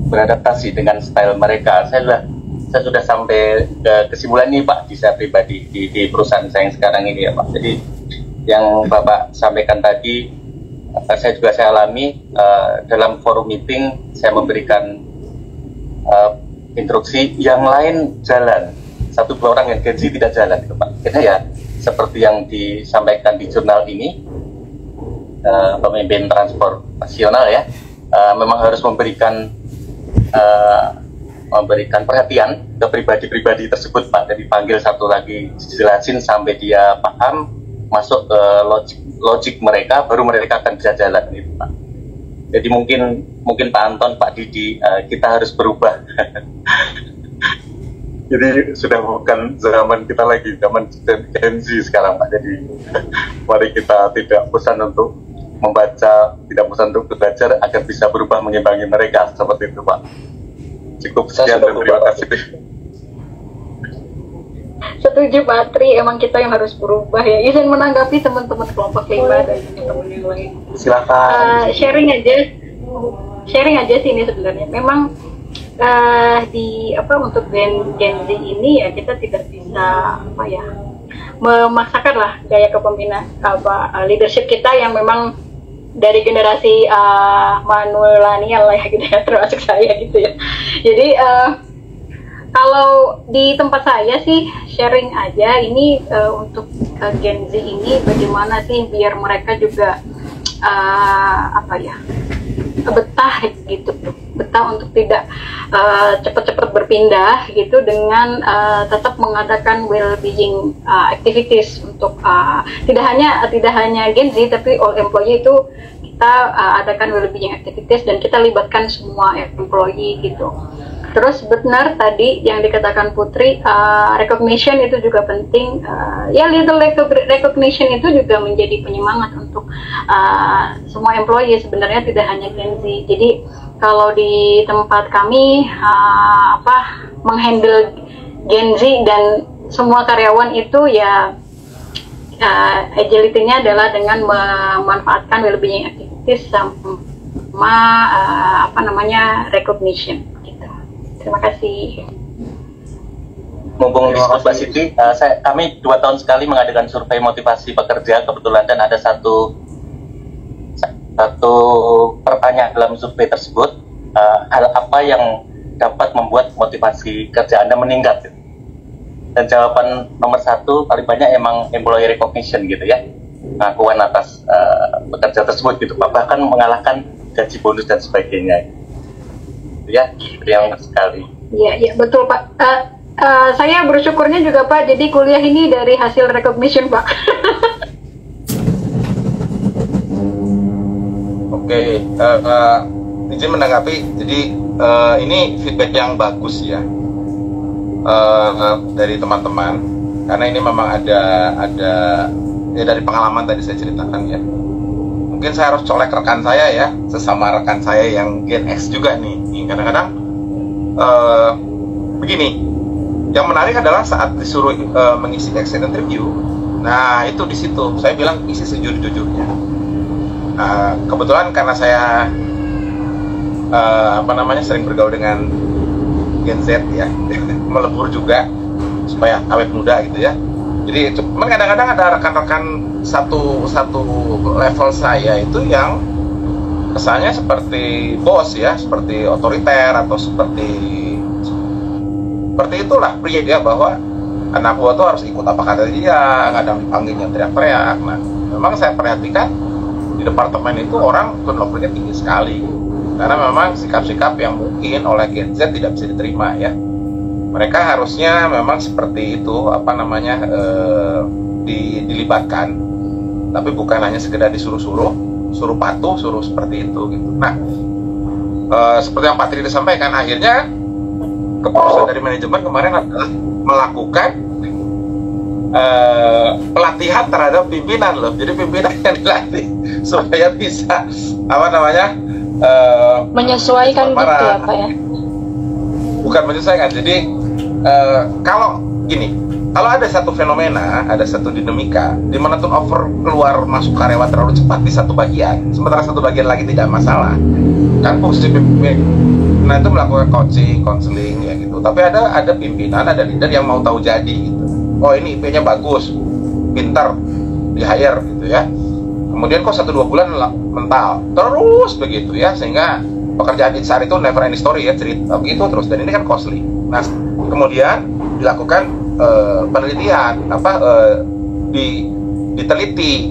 beradaptasi dengan style mereka. Saya sudah sampai ke kesimpulan ini Pak, di saya pribadi di perusahaan saya yang sekarang ini ya Pak. Jadi yang Bapak sampaikan tadi saya alami dalam forum meeting. Saya memberikan instruksi, yang lain jalan, 1-2 orang yang Gen Z tidak jalan gitu Pak. Kita ya seperti yang disampaikan di jurnal ini, pemimpin transformasional ya, memang harus memberikan perhatian ke pribadi-pribadi tersebut Pak. Jadi panggil satu lagi, jelasin sampai dia paham, masuk ke logik mereka, baru mereka akan bisa jalan gitu Pak. Jadi mungkin Pak Anton, Pak Didi, kita harus berubah. Jadi sudah bukan zaman kita lagi, zaman Gen Z sekarang Pak. Jadi mari kita tidak bosan untuk membaca, tidak bosan untuk belajar agar bisa berubah mengimbangi mereka, seperti itu Pak. Cukup sekian dan terima kasih. Setuju Pak Tri, emang kita yang harus berubah ya. Izin menanggapi teman-teman kelompok 5 dan teman-teman yang lain. Silakan. Sharing aja sih ini sebenarnya. Memang untuk Gen Z ini ya kita tidak bisa memaksakan lah gaya kepemimpinan leadership kita yang memang dari generasi milenial lah ya gitu ya, termasuk saya gitu ya. Jadi Kalau di tempat saya sih sharing aja ini untuk Gen Z ini bagaimana sih biar mereka juga betah gitu, betah untuk tidak cepat-cepat berpindah gitu dengan tetap mengadakan well-being activities untuk tidak hanya Gen Z tapi all employee itu kita adakan well-being activities dan kita libatkan semua employee gitu. Terus benar tadi yang dikatakan Putri, recognition itu juga penting. Ya little recognition itu juga menjadi penyemangat untuk semua employee, sebenarnya tidak hanya Gen Z. Jadi kalau di tempat kami menghandle Gen Z dan semua karyawan itu ya agility-nya adalah dengan memanfaatkan well-being activities sama recognition. Terima kasih. Mumpung disebut Mbak Siti, kami 2 tahun sekali mengadakan survei motivasi pekerja kebetulan, dan ada satu pertanyaan dalam survei tersebut, hal apa yang dapat membuat motivasi kerja Anda meningkat? Dan jawaban nomor 1 paling banyak emang employee recognition gitu ya, pengakuan atas pekerja tersebut gitu, bahkan mengalahkan gaji bonus dan sebagainya. Ya, yang sekali. Iya, betul Pak. Saya bersyukurnya juga Pak, jadi kuliah ini dari hasil recognition Pak. Oke, izin menanggapi. Jadi ini feedback yang bagus ya dari teman-teman, karena ini memang ada ya dari pengalaman tadi saya ceritakan ya. Mungkin saya harus colek rekan saya ya, sesama rekan saya yang Gen X juga nih. Kadang-kadang begini, yang menarik adalah saat disuruh mengisi exit interview. Nah itu di situ saya bilang isi sejujur-jujurnya. Kebetulan karena saya sering bergaul dengan Gen Z ya, melebur juga supaya awet muda gitu ya. Jadi cuman kadang-kadang ada rekan-rekan satu level saya itu yang kesannya seperti bos ya, seperti otoriter atau seperti itulah pria dia, bahwa anak gua tuh harus ikut apa kata dia, kadang dipanggilnya teriak-teriak. Nah memang saya perhatikan di departemen itu orang turnovernya tinggi sekali, karena memang sikap-sikap yang mungkin oleh Gen Z tidak bisa diterima ya. Mereka harusnya memang seperti itu, dilibatkan, tapi bukan hanya sekedar suruh patuh, suruh seperti itu gitu. Nah, seperti yang Pak Tri sampaikan, akhirnya keputusan dari manajemen kemarin adalah melakukan pelatihan terhadap pimpinan loh. Jadi pimpinan yang dilatih supaya bisa menyesuaikan gitu ya Pak ya. Bukan menyesuaikan. Jadi kalau gini, kalau ada satu fenomena, ada satu dinamika di mana turnover keluar masuk karyawan terlalu cepat di satu bagian, sementara satu bagian lagi tidak masalah, kan fungsi pimpinan itu melakukan coaching, counseling ya gitu. Tapi ada pimpinan, ada leader yang mau tahu jadi gitu. Oh ini IP-nya bagus, pintar, di hire gitu ya. Kemudian kok 1-2 bulan mental, terus begitu ya, sehingga pekerjaan HR itu never ending story ya, cerita begitu terus, dan ini kan costly. Nah kemudian dilakukan penelitian, diteliti.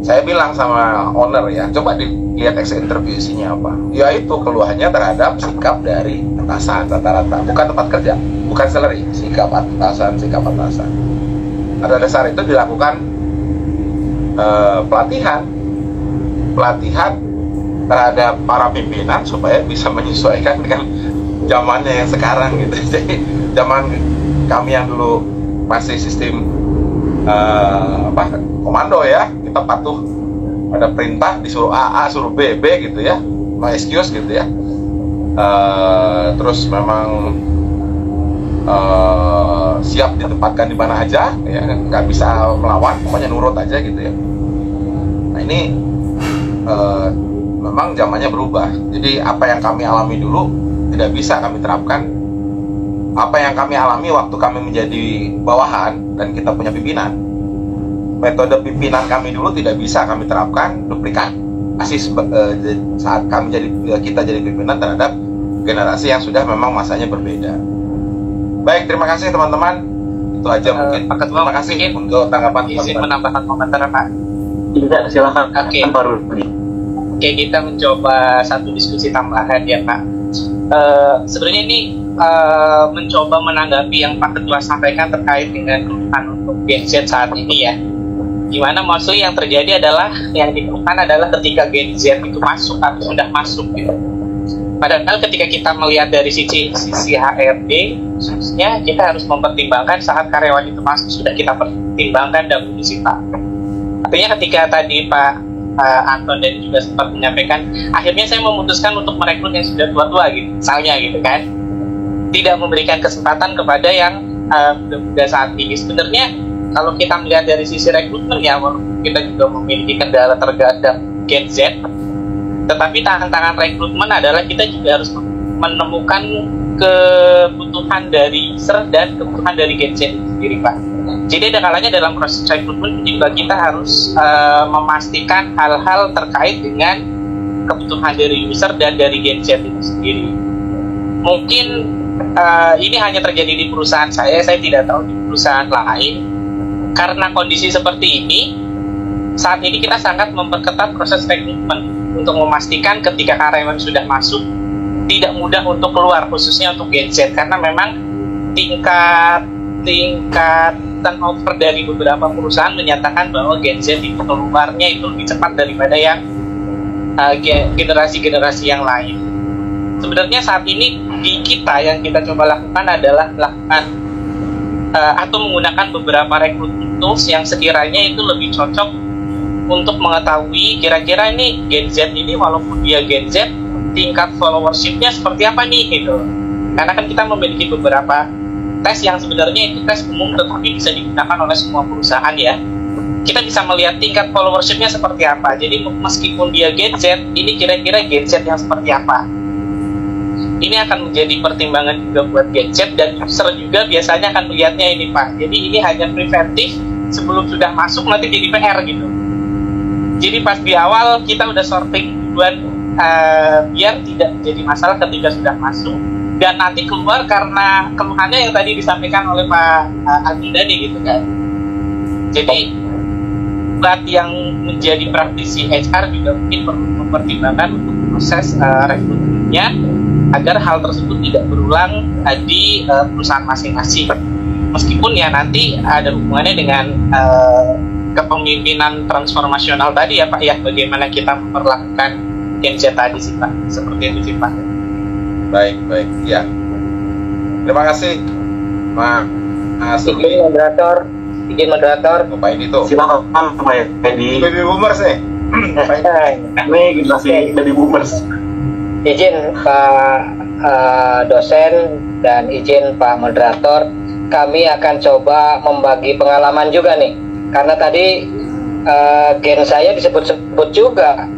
Saya bilang sama owner ya, coba dilihat exit interview isinya apa. Ya itu keluhannya terhadap sikap dari atasan rata-rata, bukan tempat kerja, bukan salary, sikap atasan. Pada dasar itu dilakukan pelatihan terhadap para pimpinan supaya bisa menyesuaikan dengan zamannya yang sekarang gitu. Jadi zaman kami yang dulu masih sistem komando ya, kita patuh pada perintah, disuruh A suruh B gitu ya, no excuse gitu ya. Terus memang siap ditempatkan di mana aja ya, nggak bisa melawan, pokoknya nurut aja gitu ya. Nah ini memang zamannya berubah. Jadi apa yang kami alami dulu tidak bisa kami terapkan. Apa yang kami alami waktu kami menjadi bawahan dan kita punya pimpinan, metode pimpinan kami dulu tidak bisa kami terapkan duplikat saat kita jadi pimpinan terhadap generasi yang sudah memang masanya berbeda. Baik, terima kasih teman-teman. Itu aja mungkin. Pak Ketua, Terima kasih mungkin untuk tanggapan izin teman-teman. menambahkan komentar, Pak. Tidak, silakan. Oke. Pak Rudi. Oke, kita mencoba satu diskusi tambahan ya, Pak. Sebenarnya ini mencoba menanggapi yang Pak Ketua sampaikan terkait dengan keluhan untuk Gen Z saat ini ya. Gimana mostly yang terjadi adalah yang dikeluhkan adalah ketika Gen Z itu masuk atau sudah masuk gitu. Padahal ketika kita melihat dari sisi HRD, khususnya kita harus mempertimbangkan saat karyawan itu masuk sudah kita pertimbangkan dahulu sih Pak. Artinya ketika tadi Pak Anton dan juga sempat menyampaikan, akhirnya saya memutuskan untuk merekrut yang sudah tua-tua gitu, misalnya gitu kan, tidak memberikan kesempatan kepada yang muda saat ini. Sebenarnya kalau kita melihat dari sisi rekrutmen ya, walaupun kita juga memiliki kendala terhadap Gen Z, tetapi tantangan rekrutmen adalah kita juga harus menemukan kebutuhan dari user dan kebutuhan dari Gen Z sendiri Pak. Jadi ada kalanya dalam proses rekrutmen juga kita harus memastikan hal-hal terkait dengan kebutuhan dari user dan dari Gen Z itu sendiri. Mungkin ini hanya terjadi di perusahaan saya tidak tahu di perusahaan lain. Karena kondisi seperti ini, saat ini kita sangat memperketat proses rekrutmen untuk memastikan ketika karyawan sudah masuk tidak mudah untuk keluar, khususnya untuk Gen Z, karena memang tingkat turnover dari beberapa perusahaan menyatakan bahwa Gen Z itu keluarnya itu lebih cepat daripada yang generasi-generasi yang lain. Sebenarnya saat ini di kita yang kita coba lakukan adalah melakukan atau menggunakan beberapa recruitment tools yang sekiranya itu lebih cocok untuk mengetahui kira-kira ini Gen Z ini walaupun dia Gen Z, tingkat followership-nya seperti apa nih gitu. Karena kan kita memiliki beberapa tes yang sebenarnya itu tes umum tetapi bisa digunakan oleh semua perusahaan ya. Kita bisa melihat tingkat followership-nya seperti apa. Jadi meskipun dia Gen Z, ini kira-kira Gen Z yang seperti apa. Ini akan menjadi pertimbangan juga buat Gen Z, dan user juga biasanya akan melihatnya ini Pak. Jadi ini hanya preventif, sebelum sudah masuk nanti jadi PR gitu. Jadi pas di awal kita udah sorting buat biar tidak menjadi masalah ketika sudah masuk, dan nanti keluar karena keluhannya yang tadi disampaikan oleh Pak Agindani gitu kan. Jadi buat yang menjadi praktisi HR juga mungkin perlu mempertimbangkan untuk proses rekrutmennya agar hal tersebut tidak berulang di perusahaan masing-masing. Meskipun ya nanti ada hubungannya dengan kepemimpinan transformasional tadi ya Pak ya, bagaimana kita memperlakukan Gen Z tadi sih Pak, seperti itu sih Pak. Baik, ya. Terima kasih Mas Rudi. Izin moderator. Bapak ini tuh. Silakan Pak Edi. Baby boomers nih. Ini generasi baby boomers. Izin Pak dosen dan izin Pak moderator, kami akan coba membagi pengalaman juga nih, karena tadi gen saya disebut-sebut juga.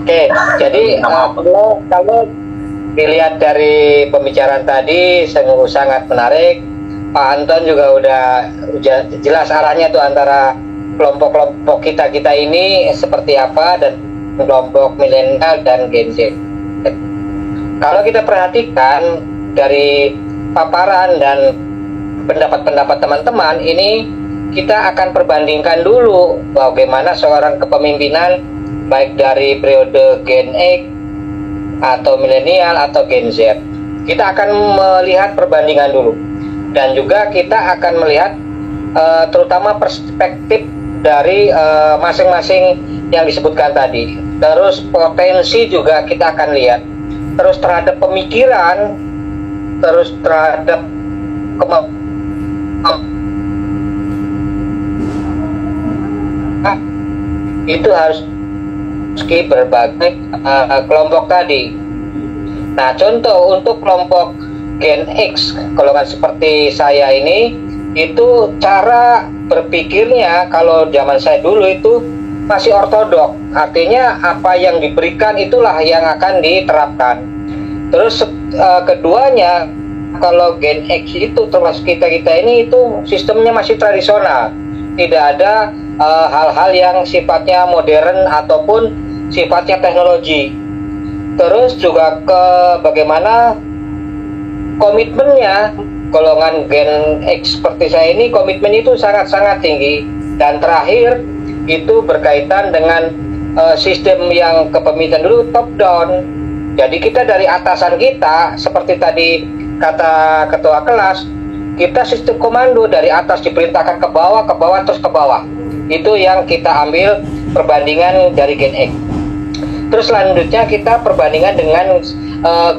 Oke, jadi kalau dilihat dari pembicaraan tadi sungguh sangat menarik. Pak Anton juga udah jelas arahnya tuh antara kelompok-kelompok kita ini seperti apa, dan kelompok milenial dan Gen Z. Kalau kita perhatikan dari paparan dan pendapat-pendapat teman-teman ini, kita akan perbandingkan dulu bagaimana seorang kepemimpinan baik dari periode Gen X atau milenial atau Gen Z. Kita akan melihat perbandingan dulu, dan juga kita akan melihat terutama perspektif dari masing-masing yang disebutkan tadi. Terus potensi juga kita akan lihat, terus terhadap pemikiran, terus terhadap itu harus berbagai kelompok tadi. Nah, contoh untuk kelompok Gen X, golongan seperti saya ini, itu cara berpikirnya kalau zaman saya dulu itu masih ortodok, artinya apa yang diberikan itulah yang akan diterapkan. Terus keduanya, kalau Gen X itu termasuk kita ini itu sistemnya masih tradisional, tidak ada hal-hal yang sifatnya modern ataupun sifatnya teknologi. Terus juga ke bagaimana komitmennya golongan Gen X seperti saya ini, komitmen itu sangat-sangat tinggi. Dan terakhir itu berkaitan dengan sistem yang kepemimpinan dulu top down. Jadi kita dari atasan kita, seperti tadi kata ketua kelas, kita sistem komando dari atas diperintahkan ke bawah terus ke bawah. Itu yang kita ambil perbandingan dari Gen X. Terus selanjutnya kita perbandingan dengan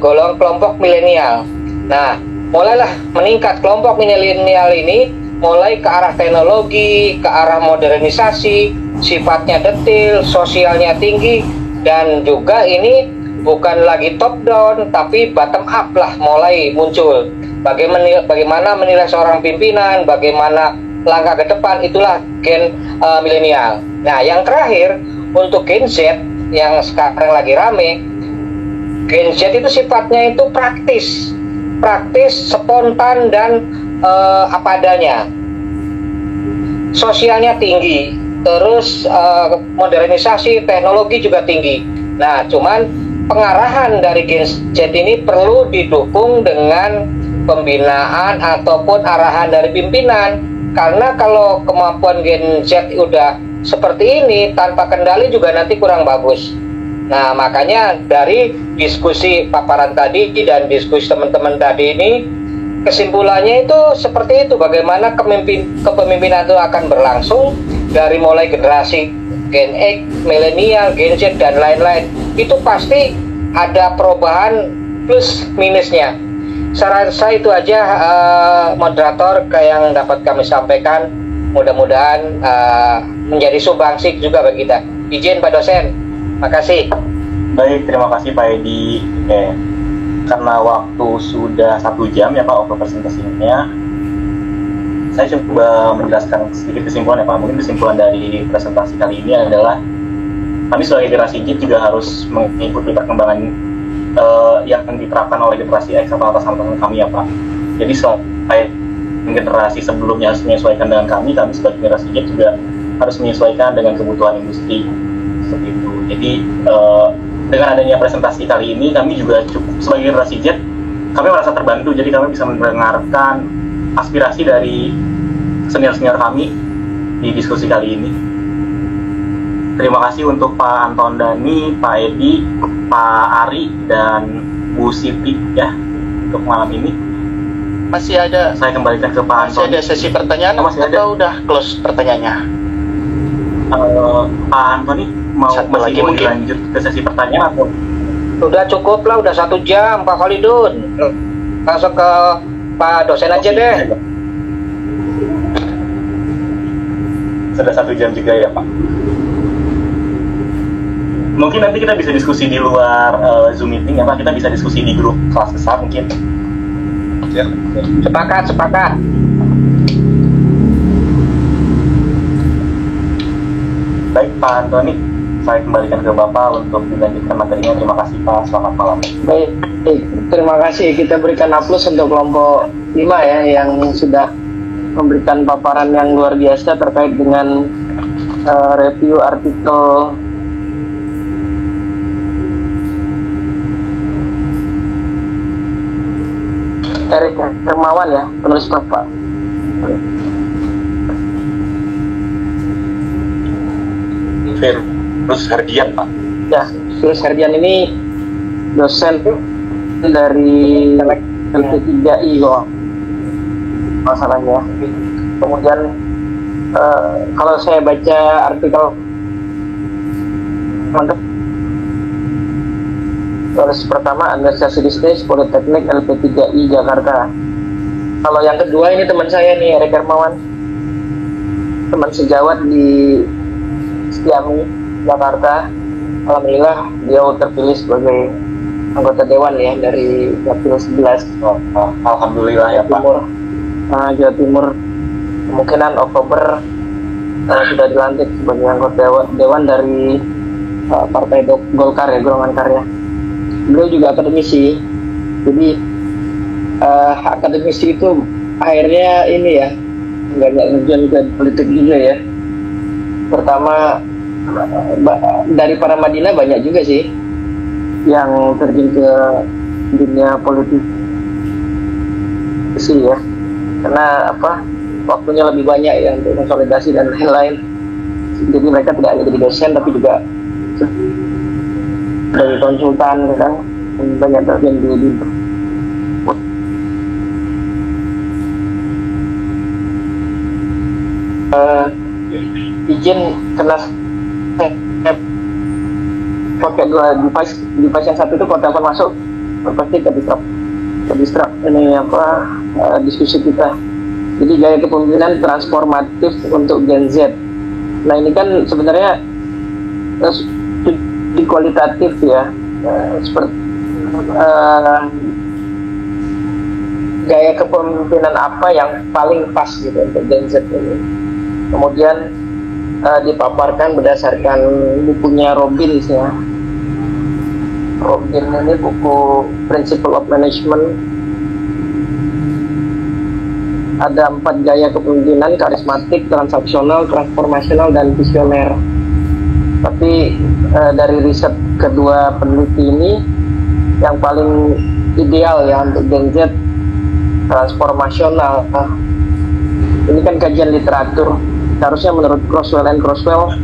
golongan kelompok milenial. Nah, mulailah meningkat kelompok milenial ini, mulai ke arah teknologi, ke arah modernisasi, sifatnya detil, sosialnya tinggi, dan juga ini bukan lagi top down tapi bottom up lah mulai muncul. Bagaimana menilai seorang pimpinan, bagaimana langkah ke depan, itulah gen milenial. Nah, yang terakhir untuk Gen Z yang sekarang lagi rame, Gen Z itu sifatnya itu praktis, spontan, dan apa adanya. Sosialnya tinggi, terus modernisasi teknologi juga tinggi. Nah, cuman pengarahan dari Gen Z ini perlu didukung dengan pembinaan ataupun arahan dari pimpinan. Karena kalau kemampuan Gen Z udah seperti ini, tanpa kendali juga nanti kurang bagus. Nah, makanya dari diskusi paparan tadi dan diskusi teman-teman tadi ini, kesimpulannya itu seperti itu. Bagaimana kepemimpinan itu akan berlangsung dari mulai generasi Gen X, milenial, Gen Z, dan lain-lain. Itu pasti ada perubahan plus minusnya. Saran saya itu aja, moderator, kayak yang dapat kami sampaikan. Mudah-mudahan menjadi sumbangsi juga bagi kita. Izin Pak dosen. Makasih. Baik, terima kasih Pak Edi. Karena waktu sudah 1 jam ya Pak untuk presentasinya, saya coba menjelaskan sedikit kesimpulan ya Pak. Mungkin kesimpulan dari presentasi kali ini adalah kami sebagai generasi Z juga harus mengikuti perkembangan yang diterapkan oleh generasi X atau atasan kami ya Pak. Jadi selain generasi sebelumnya harus menyesuaikan dengan kami sebagai generasi Z juga harus menyesuaikan dengan kebutuhan industri seperti itu. Jadi dengan adanya presentasi kali ini, kami juga cukup sebagai generasi Z, kami merasa terbantu. Jadi kami bisa mendengarkan aspirasi dari senior-senior kami di diskusi kali ini. Terima kasih untuk Pak Anton Dhani, Pak Edi, Pak Ari, dan Bu Siti ya untuk malam ini. Masih ada. Saya kembalikan ke Pak Anton. Masih ada sesi pertanyaan atau udah close pertanyaannya? Pak Antoni masih mau lanjut ke sesi pertanyaan atau? Udah cukup lah, udah 1 jam Pak Khalidun. Langsung ke Pak dosen aja deh. Sudah 1 jam juga ya Pak. Mungkin nanti kita bisa diskusi di luar Zoom meeting ya Pak. Kita bisa diskusi di grup kelas besar mungkin. Ya. Sepakat. Baik Pak Antoni, saya kembalikan ke Bapak untuk dilanjutkan materinya. Terima kasih Pak, selamat malam. Baik, terima kasih. Kita berikan aplaus untuk kelompok 5 ya, yang sudah memberikan paparan yang luar biasa terkait dengan review artikel Erik Hermawan ya, penulis Bapak. Firus Herdian Pak. Ya, Firus Herdian ini dosen dari LP3I kok masalahnya. Kemudian kalau saya baca artikel tulis pertama Administrasi Bisnis Politeknik LP3I Jakarta. Kalau yang kedua ini teman saya nih, Erik Hermawan, teman sejawat di Setiami Jakarta. Alhamdulillah dia terpilih sebagai anggota dewan ya dari Dapil 11. Alhamdulillah ya Pak. Jawa Timur. Kemungkinan Oktober sudah dilantik sebagai anggota dewan dari Partai Golkar ya, golongan karya. Beliau juga akademisi, jadi akademisi itu akhirnya ini ya banyak terjun ke politik juga ya. Pertama dari para Madinah banyak juga sih yang terjun ke dunia politik. prediksi ya, karena waktunya lebih banyak ya untuk konsolidasi dan lain-lain. Jadi mereka tidak hanya jadi dosen tapi juga dari konsultan kan, banyak bagian di izin kena pakai dua device yang satu itu kalau telepon masuk pasti ke disrupt ini diskusi kita. Jadi gaya kepemimpinan transformatif untuk Gen Z. Nah ini kan sebenarnya di kualitatif ya, seperti gaya kepemimpinan apa yang paling pas gitu untuk Gen Z ini. Kemudian dipaparkan berdasarkan bukunya Robbins ya. Robbins ini buku Principle of Management. Ada 4 gaya kepemimpinan: karismatik, transaksional, transformasional, dan visioner. Tapi dari riset kedua peneliti ini, yang paling ideal ya untuk Gen Z transformasional. Ini kan kajian literatur. Harusnya menurut Crosswell and Crosswell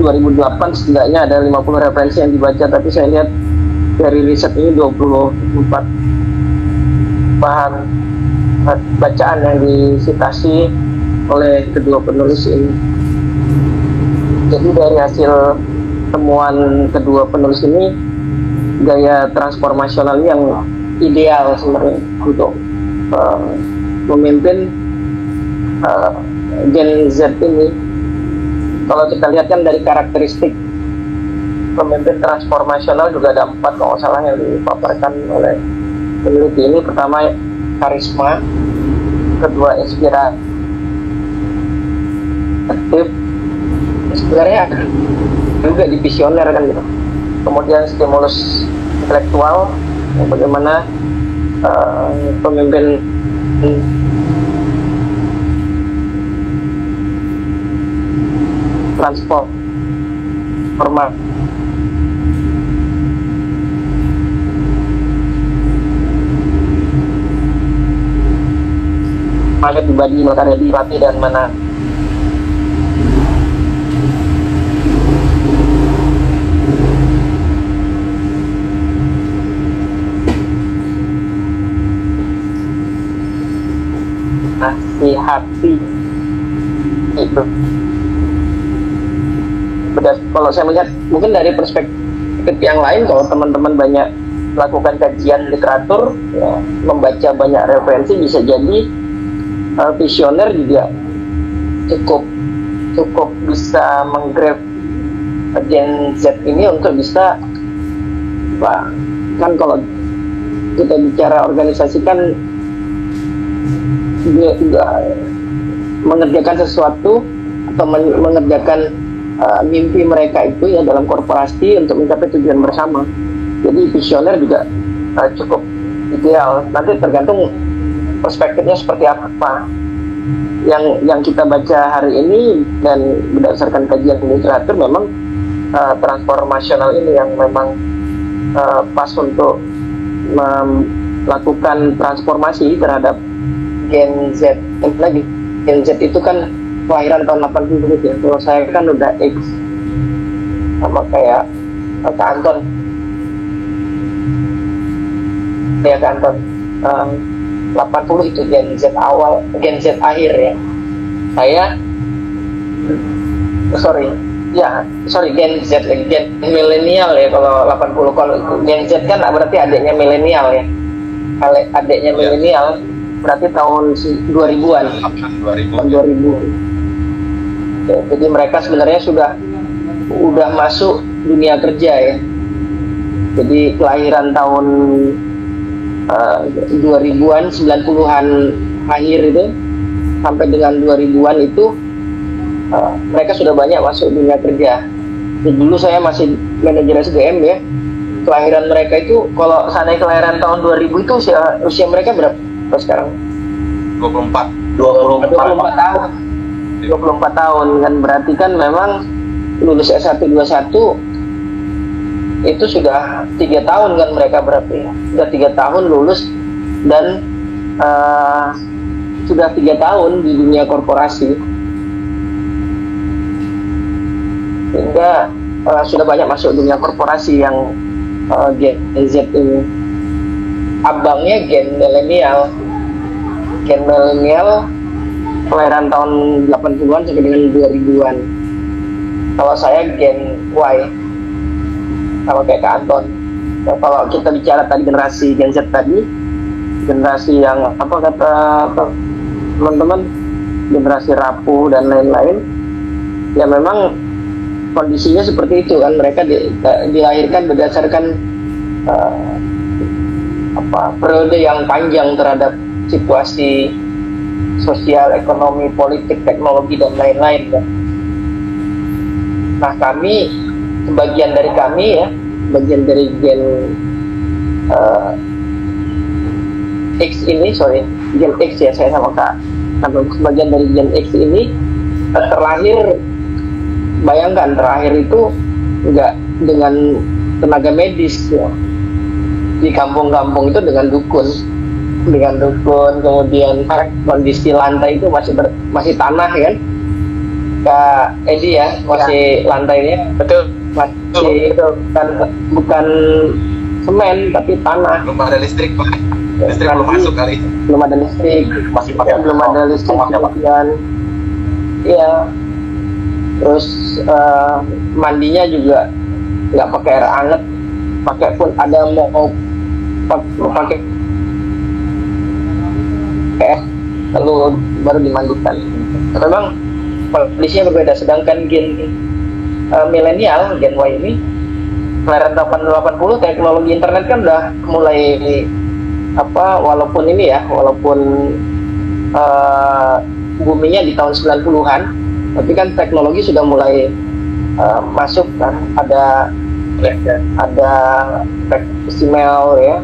2008 setidaknya ada 50 referensi yang dibaca, tapi saya lihat dari riset ini 24 bahan bacaan yang disitasi oleh kedua penulis ini. Jadi dari hasil temuan kedua penulis ini, gaya transformasional yang ideal sebenarnya untuk memimpin Gen Z ini. Kalau kita lihat kan dari karakteristik pemimpin transformasional juga ada 4 kalau nggak salah yang dipaparkan oleh peneliti ini. Pertama karisma, kedua inspiratif, sebenarnya juga di visioner kan gitu. Kemudian stimulus intelektual, bagaimana pemimpin transformasi mana pribadi, karya dilatih dan mana nasihati itu. Kalau saya melihat mungkin dari perspektif yang lain, kalau teman-teman banyak melakukan kajian literatur ya, membaca banyak referensi, bisa jadi visioner juga cukup bisa menggrab Gen Z ini untuk bisa kan kalau kita bicara organisasi kan mengerjakan sesuatu atau mengerjakan mimpi mereka itu ya dalam korporasi untuk mencapai tujuan bersama. Jadi visioner juga cukup ideal. Nanti tergantung perspektifnya seperti apa. Yang kita baca hari ini dan berdasarkan kajian literatur, memang transformasional ini yang memang pas untuk melakukan transformasi terhadap Gen Z. Lagi Gen Z itu kan kelahiran tahun 80 ya. Kalau saya kan udah X, sama kayak Kak Anton. Ya Kak Anton, 80 itu Gen Z awal, Gen Z akhir ya. Saya Gen Z, Gen milenial ya kalau 80. Kalau Gen Z kan berarti adiknya milenial ya. Kalau adiknya milenial berarti tahun 2000-an. Tahun 2000. Ya, jadi mereka sebenarnya udah masuk dunia kerja ya. Jadi kelahiran tahun 2000-an, 90-an akhir itu sampai dengan 2000-an itu mereka sudah banyak masuk dunia kerja. Jadi dulu saya masih manajer SDM ya. Kelahiran mereka itu kalau seandainya kelahiran tahun 2000 itu usia mereka berapa sekarang? 24 tahun. 24 tahun kan, berarti kan memang lulus S1 21 itu sudah 3 tahun kan mereka, berarti sudah 3 tahun lulus dan sudah 3 tahun di dunia korporasi, sehingga sudah banyak masuk dunia korporasi yang Gen Z ini. Abangnya gen milenial kelahiran tahun 80-an sampai dengan 2000-an. Kalau saya gen Y, kalau kayak Kak Anton. Nah, kalau kita bicara tadi generasi Gen Z tadi, generasi yang apa kata teman-teman, generasi rapuh dan lain-lain, ya memang kondisinya seperti itu kan. Mereka dilahirkan berdasarkan periode yang panjang terhadap situasi sosial, ekonomi, politik, teknologi dan lain-lain kan. Nah, sebagian dari Gen Gen X ya, saya sama Kak. Sebagian dari Gen X ini terlahir, bayangkan terlahir itu enggak dengan tenaga medis ya. Di kampung-kampung itu dengan dukun, kemudian kondisi lantai itu masih tanah kan, Kak Edi ya, masih lantainya betul, masih bukan semen tapi tanah. Belum ada listrik Pak, listrik belum masuk kali. Belum ada listrik, belum ada listrik kemudian, iya. Terus mandinya juga nggak pakai air hangat, pakai pun ada mau pakai lalu baru dimandikan. Memang kondisinya berbeda. Sedangkan gen milenial, Gen Y ini kelahiran 80, teknologi internet kan udah mulai walaupun buminya di tahun 90-an, tapi kan teknologi sudah mulai masuk kan, ada email ya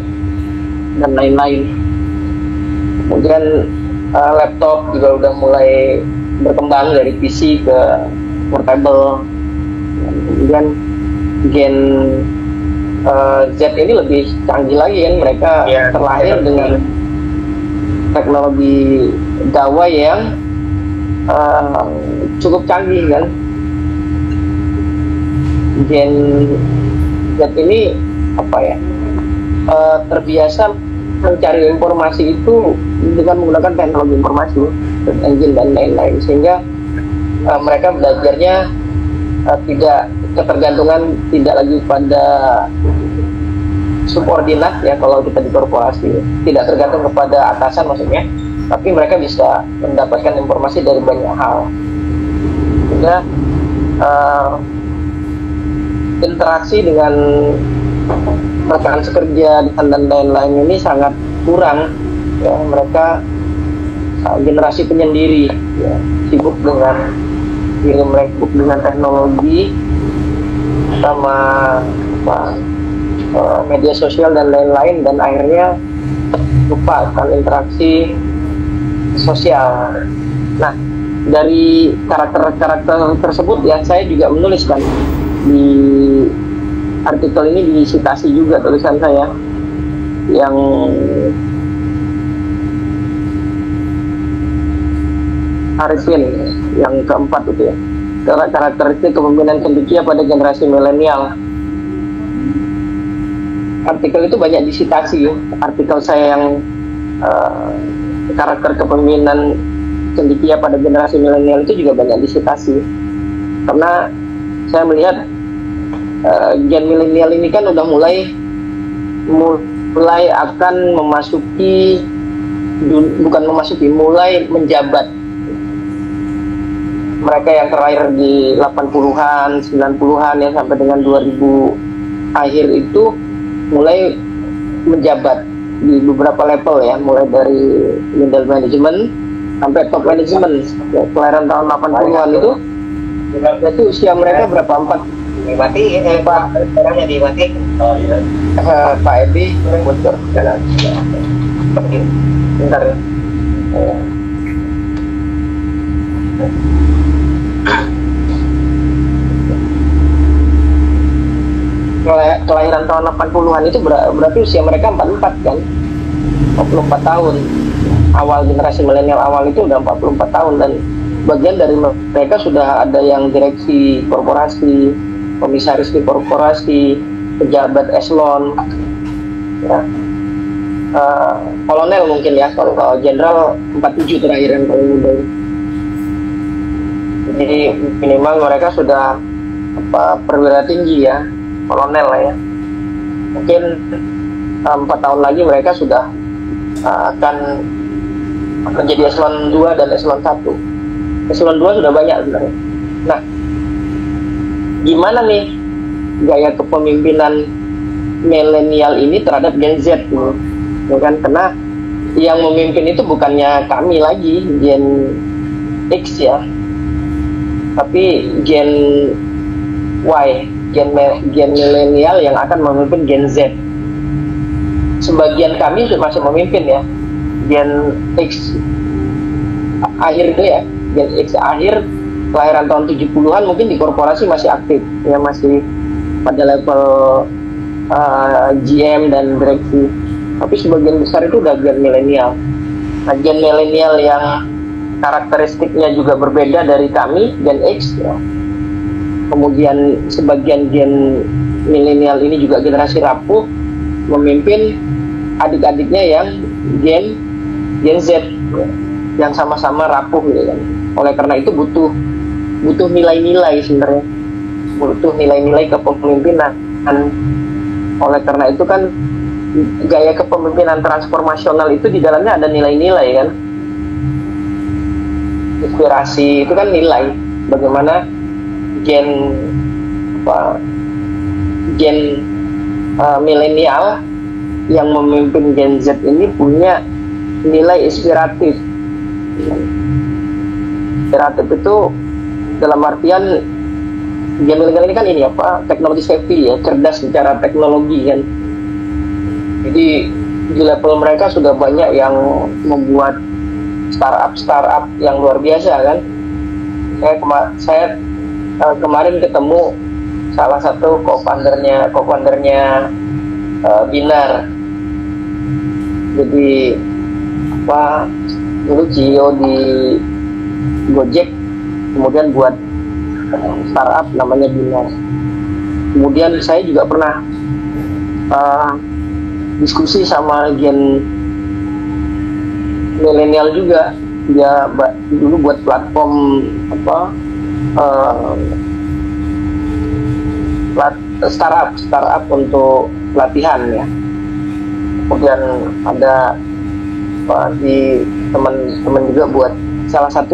dan lain-lain. Kemudian laptop juga udah mulai berkembang dari PC ke portable. Kemudian Gen Z ini lebih canggih lagi kan, mereka terlahir dengan teknologi gawai yang cukup canggih kan. Gen Z ini terbiasa mencari informasi itu dengan menggunakan teknologi informasi, search engine dan lain-lain, sehingga mereka belajarnya tidak ketergantungan, tidak lagi pada subordinat ya kalau kita di korporasi, tidak tergantung kepada atasan maksudnya, tapi mereka bisa mendapatkan informasi dari banyak hal, sehingga interaksi dengan rekan sekerja dan lain-lain ini sangat kurang ya. Mereka generasi penyendiri ya, sibuk dengan diri mereka, sibuk dengan teknologi sama media sosial dan lain-lain, dan akhirnya lupa akan interaksi sosial. Nah, dari karakter-karakter tersebut ya, saya juga menuliskan di artikel ini, disitasi juga tulisan saya yang Arifin yang keempat itu ya, karakteristik kepemimpinan cendekia pada generasi milenial. Artikel itu banyak disitasi. Artikel saya yang karakter kepemimpinan cendekia pada generasi milenial itu juga banyak disitasi, karena saya melihat gen milenial ini kan udah mulai akan mulai menjabat. Mereka yang terlahir di 80-an, 90-an ya sampai dengan 2000 akhir itu mulai menjabat di beberapa level ya, mulai dari middle management sampai top management ya, kelahiran tahun 80-an itu usia mereka berapa? 4 dimati Pak, sekarangnya dimati. Oh iya. Pak Edi bocor jalan. Bentar ya. Kelahiran tahun 80-an itu berarti usia mereka 44 kan? 44 tahun. Awal generasi milenial awal itu udah 44 tahun, dan bagian dari mereka sudah ada yang direksi korporasi, komisaris di korporasi, pejabat eselon, ya. Kolonel mungkin ya, kalau jenderal 47 terakhir yang paling muda. Jadi minimal mereka sudah perwira tinggi ya, kolonel lah ya. Mungkin 4 tahun lagi mereka sudah akan menjadi eselon 2 dan eselon 1. Eselon 2 sudah banyak sebenarnya. Nah, gimana nih gaya kepemimpinan milenial ini terhadap Gen Z nih? Ya kan, karena yang memimpin itu bukannya kami lagi, Gen X ya, tapi Gen Y, gen milenial yang akan memimpin Gen Z. Sebagian kami masih memimpin ya, Gen X akhir itu ya, Gen X akhir kelahiran tahun 70-an mungkin di korporasi masih aktif ya, masih pada level GM dan direksi. Tapi sebagian besar itu udah gen milenial. Nah, gen milenial yang karakteristiknya juga berbeda dari kami, Gen X ya. Kemudian sebagian gen milenial ini juga generasi rapuh, memimpin adik-adiknya yang Gen Z ya, yang sama-sama rapuh gitu kan. Oleh karena itu butuh nilai-nilai sebenarnya, butuh nilai-nilai kepemimpinan. Dan oleh karena itu kan gaya kepemimpinan transformasional itu di dalamnya ada nilai-nilai kan. Inspirasi itu kan nilai, bagaimana gen milenial yang memimpin Gen Z ini punya nilai inspiratif. Inspiratif itu dalam artian gen milenial ini kan ini teknologi savvy ya, cerdas secara teknologi kan. Jadi di level mereka sudah banyak yang membuat startup yang luar biasa kan. Saya kemarin ketemu salah satu co-foundernya Binar. Jadi dulu CEO di Gojek, kemudian buat startup namanya Binar. Kemudian saya juga pernah diskusi sama gen milenial juga. Dia dulu buat platform startup untuk pelatihan ya. Kemudian ada di teman juga buat salah satu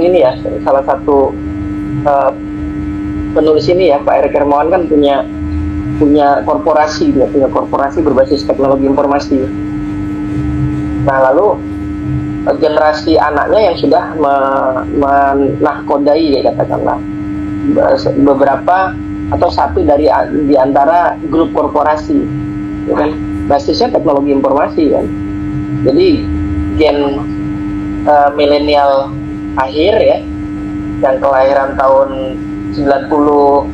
penulis ini ya, Pak Erik Hermawan kan punya korporasi, dia punya korporasi berbasis teknologi informasi. Nah, lalu generasi anaknya yang sudah menahkodai ya katakanlah beberapa atau satu di antara grup korporasi ya kan, basisnya teknologi informasi kan. Jadi gen milenial akhir ya, yang kelahiran tahun 90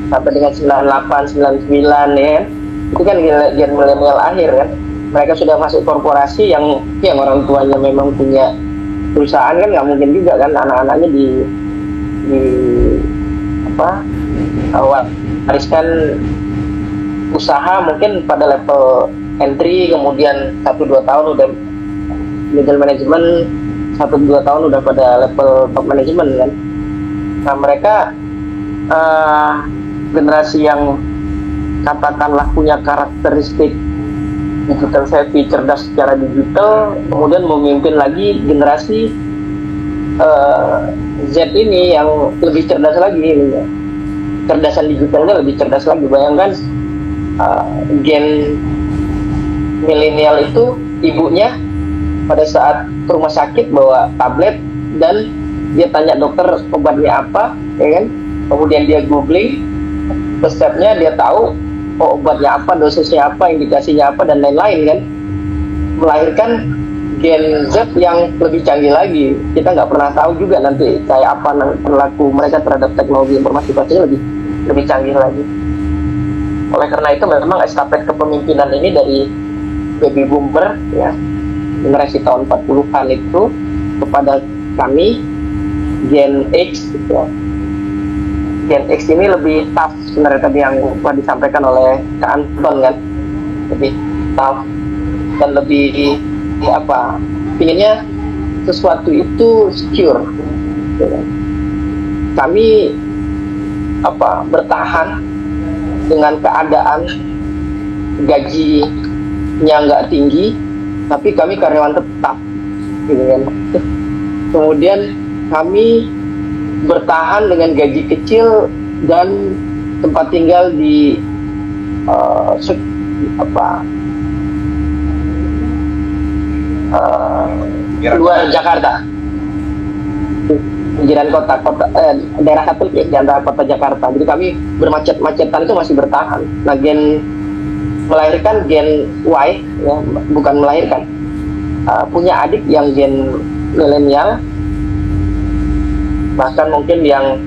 sampai dengan 98, 99 ya, itu kan gen milenial akhir kan. Mereka sudah masuk korporasi yang orang tuanya memang punya perusahaan kan, nggak mungkin juga kan anak-anaknya wariskan usaha mungkin pada level entry, kemudian 1-2 tahun udah middle management, 1-2 tahun udah pada level top management kan. Nah, mereka generasi yang katakanlah punya karakteristik digital savvy, cerdas secara digital, kemudian memimpin lagi generasi Z ini yang lebih cerdas lagi ini ya. Cerdasan digitalnya lebih cerdas lagi. Bayangkan gen milenial itu ibunya pada saat ke rumah sakit bawa tablet dan dia tanya dokter obatnya apa ya kan, kemudian dia googling resepnya, dia tahu obatnya apa, dosisnya apa, indikasinya apa, dan lain-lain kan. Melahirkan Gen Z yang lebih canggih lagi. Kita nggak pernah tahu juga nanti kayak apa perilaku mereka terhadap teknologi informasi, pastinya lebih canggih lagi. Oleh karena itu memang estafet kepemimpinan ini dari baby boomer ya, generasi tahun 40-an itu kepada kami Gen X gitu. Gen X ini lebih tough sebenarnya tadi yang telah disampaikan oleh Kak Anton kan, lebih tough dan lebih pinginnya sesuatu itu secure gitu. Kami bertahan dengan keadaan gajinya nggak tinggi tapi kami karyawan tetap gitu kan. Kemudian kami bertahan dengan gaji kecil dan tempat tinggal di luar Jakarta, pinggiran kota daerah Katolik ya, di antara kota Jakarta. Jadi kami bermacet-macetan itu masih bertahan. Nah, melahirkan Gen Y ya, bukan melahirkan, punya adik yang Gen milenial, bahkan mungkin yang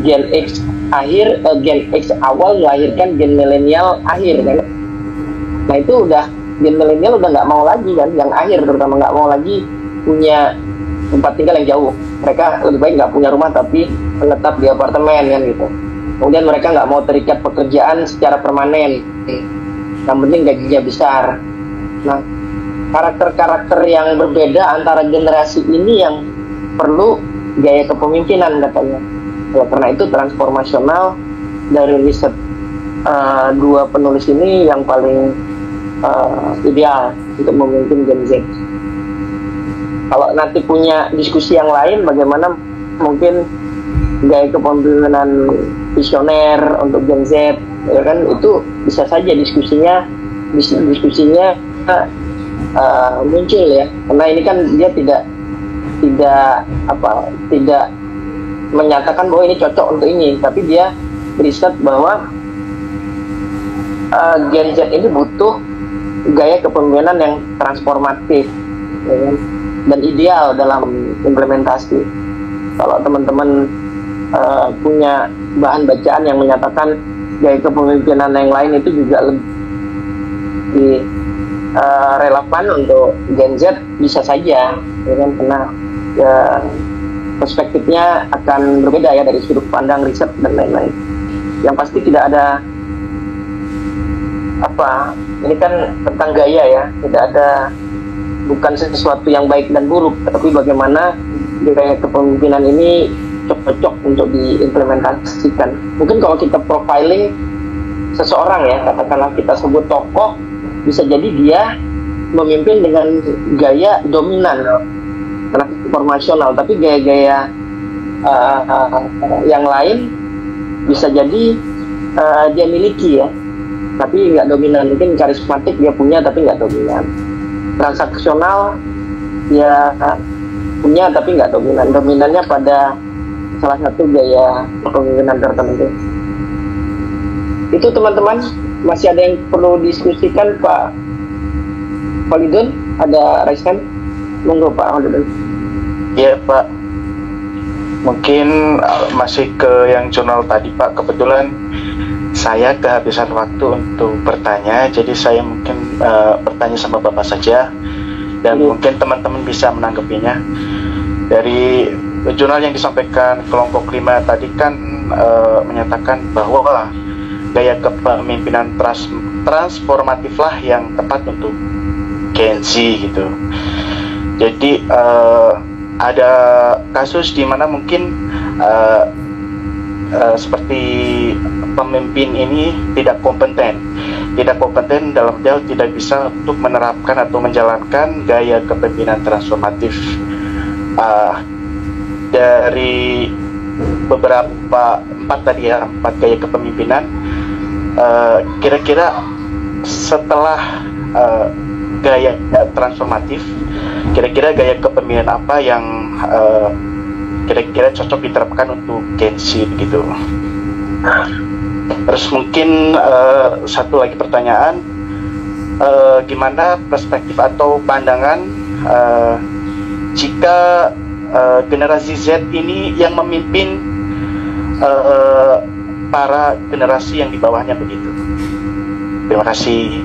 Gen X akhir, Gen X awal melahirkan Gen milenial akhir kan. Nah itu udah Gen milenial udah nggak mau lagi kan, yang akhir terutama nggak mau lagi punya tempat tinggal yang jauh. Mereka lebih baik nggak punya rumah tapi menetap di apartemen kan gitu. Kemudian mereka nggak mau terikat pekerjaan secara permanen, yang penting gajinya besar. Nah, karakter-karakter yang berbeda antara generasi ini yang perlu gaya kepemimpinan katanya. Ya, karena itu transformasional dari riset dua penulis ini yang paling ideal untuk memimpin Gen Z. Kalau nanti punya diskusi yang lain, bagaimana mungkin gaya kepemimpinan visioner untuk Gen Z, ya kan, itu bisa saja diskusinya muncul ya, karena ini kan dia tidak menyatakan bahwa ini cocok untuk ini, tapi dia riset bahwa Gen Z ini butuh gaya kepemimpinan yang transformatif ya kan? Dan ideal dalam implementasi. Kalau teman-teman punya bahan bacaan yang menyatakan gaya kepemimpinan yang lain itu juga lebih relevan untuk Gen Z, bisa saja ya kan? Karena ya, perspektifnya akan berbeda ya dari sudut pandang riset dan lain-lain. Yang pasti tidak ada ini kan tentang gaya ya, tidak ada, bukan sesuatu yang baik dan buruk, tapi bagaimana gaya kepemimpinan ini cocok untuk diimplementasikan. Mungkin kalau kita profiling seseorang ya, katakanlah kita sebut tokoh, bisa jadi dia memimpin dengan gaya dominan, transformasional, tapi gaya-gaya yang lain bisa jadi dia miliki ya, tapi nggak dominan. Mungkin karismatik dia punya tapi nggak dominan. Transaksional dia punya tapi nggak dominan. Dominannya pada salah satu gaya kepemimpinan tertentu. Itu teman-teman, masih ada yang perlu diskusikan Pak Holidun? Ada raise hand? Monggo Pak Holidun. Iya Pak, mungkin masih ke yang jurnal tadi Pak. Kebetulan saya kehabisan waktu untuk bertanya, jadi saya mungkin bertanya sama Bapak saja, dan mungkin teman-teman bisa menanggapinya. Dari jurnal yang disampaikan kelompok 5 tadi kan menyatakan bahwa gaya kepemimpinan transformatiflah yang tepat untuk Gen Z gitu. Jadi ada kasus di mana mungkin seperti pemimpin ini tidak kompeten dalam hal tidak bisa untuk menerapkan atau menjalankan gaya kepemimpinan transformatif. Dari beberapa empat gaya kepemimpinan, kira-kira setelah gaya transformatif, kira-kira gaya kepemimpinan apa yang kira-kira cocok diterapkan untuk Gen Z gitu. Terus mungkin satu lagi pertanyaan, gimana perspektif atau pandangan jika generasi Z ini yang memimpin para generasi yang di bawahnya begitu? Terima kasih.